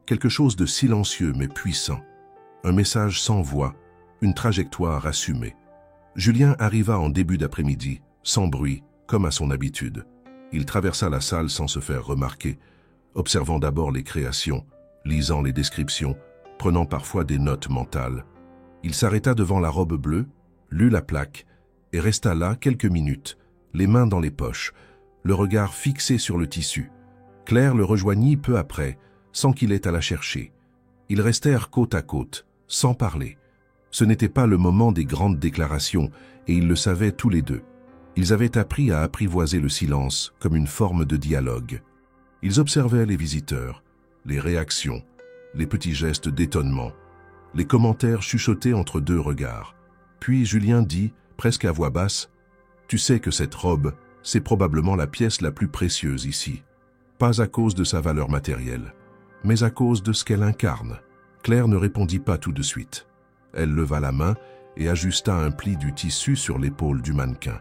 quelque chose de silencieux mais puissant. Un message sans voix, une trajectoire assumée. Julien arriva en début d'après-midi, sans bruit, comme à son habitude. Il traversa la salle sans se faire remarquer, observant d'abord les créations, lisant les descriptions, prenant parfois des notes mentales. Il s'arrêta devant la robe bleue, lut la plaque et resta là quelques minutes, les mains dans les poches, le regard fixé sur le tissu. Claire le rejoignit peu après, sans qu'il ait à la chercher. Ils restèrent côte à côte, sans parler. Ce n'était pas le moment des grandes déclarations, et ils le savaient tous les deux. Ils avaient appris à apprivoiser le silence comme une forme de dialogue. Ils observaient les visiteurs, les réactions, les petits gestes d'étonnement, les commentaires chuchotés entre deux regards. Puis Julien dit, presque à voix basse, « Tu sais que cette robe, c'est probablement la pièce la plus précieuse ici. Pas à cause de sa valeur matérielle, mais à cause de ce qu'elle incarne. » Claire ne répondit pas tout de suite. Elle leva la main et ajusta un pli du tissu sur l'épaule du mannequin.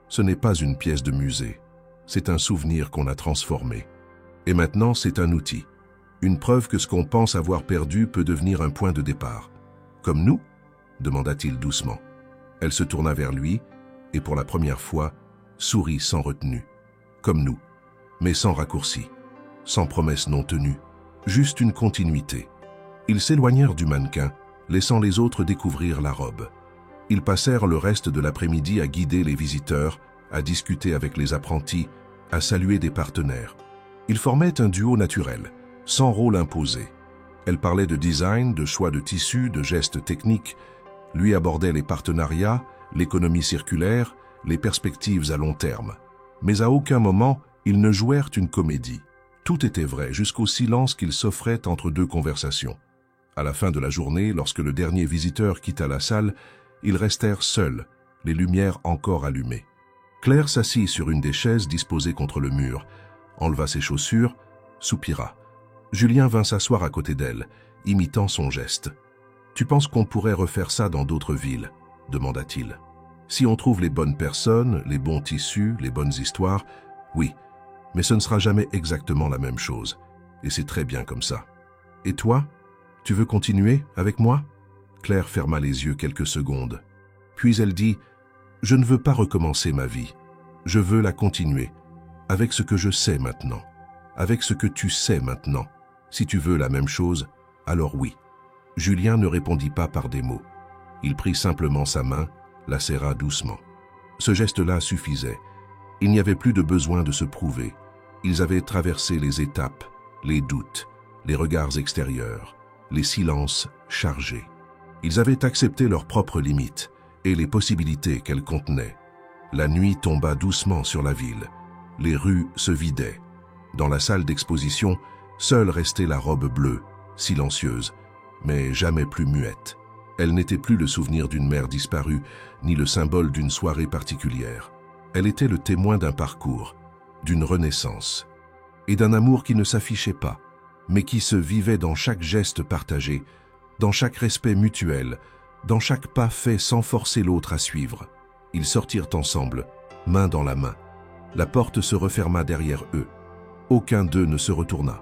Ce n'est pas une pièce de musée, c'est un souvenir qu'on a transformé. Et maintenant, c'est un outil. Une preuve que ce qu'on pense avoir perdu peut devenir un point de départ. « Comme nous ?» demanda-t-il doucement. Elle se tourna vers lui et pour la première fois, sourit sans retenue. « Comme nous, mais sans raccourci. sans promesse non tenue, juste une continuité. Ils s'éloignèrent du mannequin, laissant les autres découvrir la robe. Ils passèrent le reste de l'après-midi à guider les visiteurs, à discuter avec les apprentis, à saluer des partenaires. Ils formaient un duo naturel, sans rôle imposé. Elle parlait de design, de choix de tissus, de gestes techniques. Lui abordait les partenariats, l'économie circulaire, les perspectives à long terme. Mais à aucun moment, ils ne jouèrent une comédie. Tout était vrai, jusqu'au silence qu'ils s'offraient entre deux conversations. À la fin de la journée, lorsque le dernier visiteur quitta la salle, ils restèrent seuls, les lumières encore allumées. Claire s'assit sur une des chaises disposées contre le mur, enleva ses chaussures, soupira. Julien vint s'asseoir à côté d'elle, imitant son geste. « Tu penses qu'on pourrait refaire ça dans d'autres villes ?» demanda-t-il. « Si on trouve les bonnes personnes, les bons tissus, les bonnes histoires, oui, mais ce ne sera jamais exactement la même chose, et c'est très bien comme ça. Et toi, tu veux continuer avec moi ?» Claire ferma les yeux quelques secondes. Puis elle dit « Je ne veux pas recommencer ma vie. Je veux la continuer, avec ce que je sais maintenant, avec ce que tu sais maintenant. Si tu veux la même chose, alors oui. » Julien ne répondit pas par des mots. Il prit simplement sa main, la serra doucement. Ce geste-là suffisait. Il n'y avait plus de besoin de se prouver. Ils avaient traversé les étapes, les doutes, les regards extérieurs, les silences chargés. Ils avaient accepté leurs propres limites et les possibilités qu'elles contenaient. La nuit tomba doucement sur la ville. Les rues se vidaient. Dans la salle d'exposition, seule restait la robe bleue, silencieuse, mais jamais plus muette. Elle n'était plus le souvenir d'une mère disparue, ni le symbole d'une soirée particulière. Elle était le témoin d'un parcours, d'une renaissance, et d'un amour qui ne s'affichait pas, mais qui se vivait dans chaque geste partagé, dans chaque respect mutuel, dans chaque pas fait sans forcer l'autre à suivre. Ils sortirent ensemble, main dans la main. La porte se referma derrière eux. Aucun d'eux ne se retourna.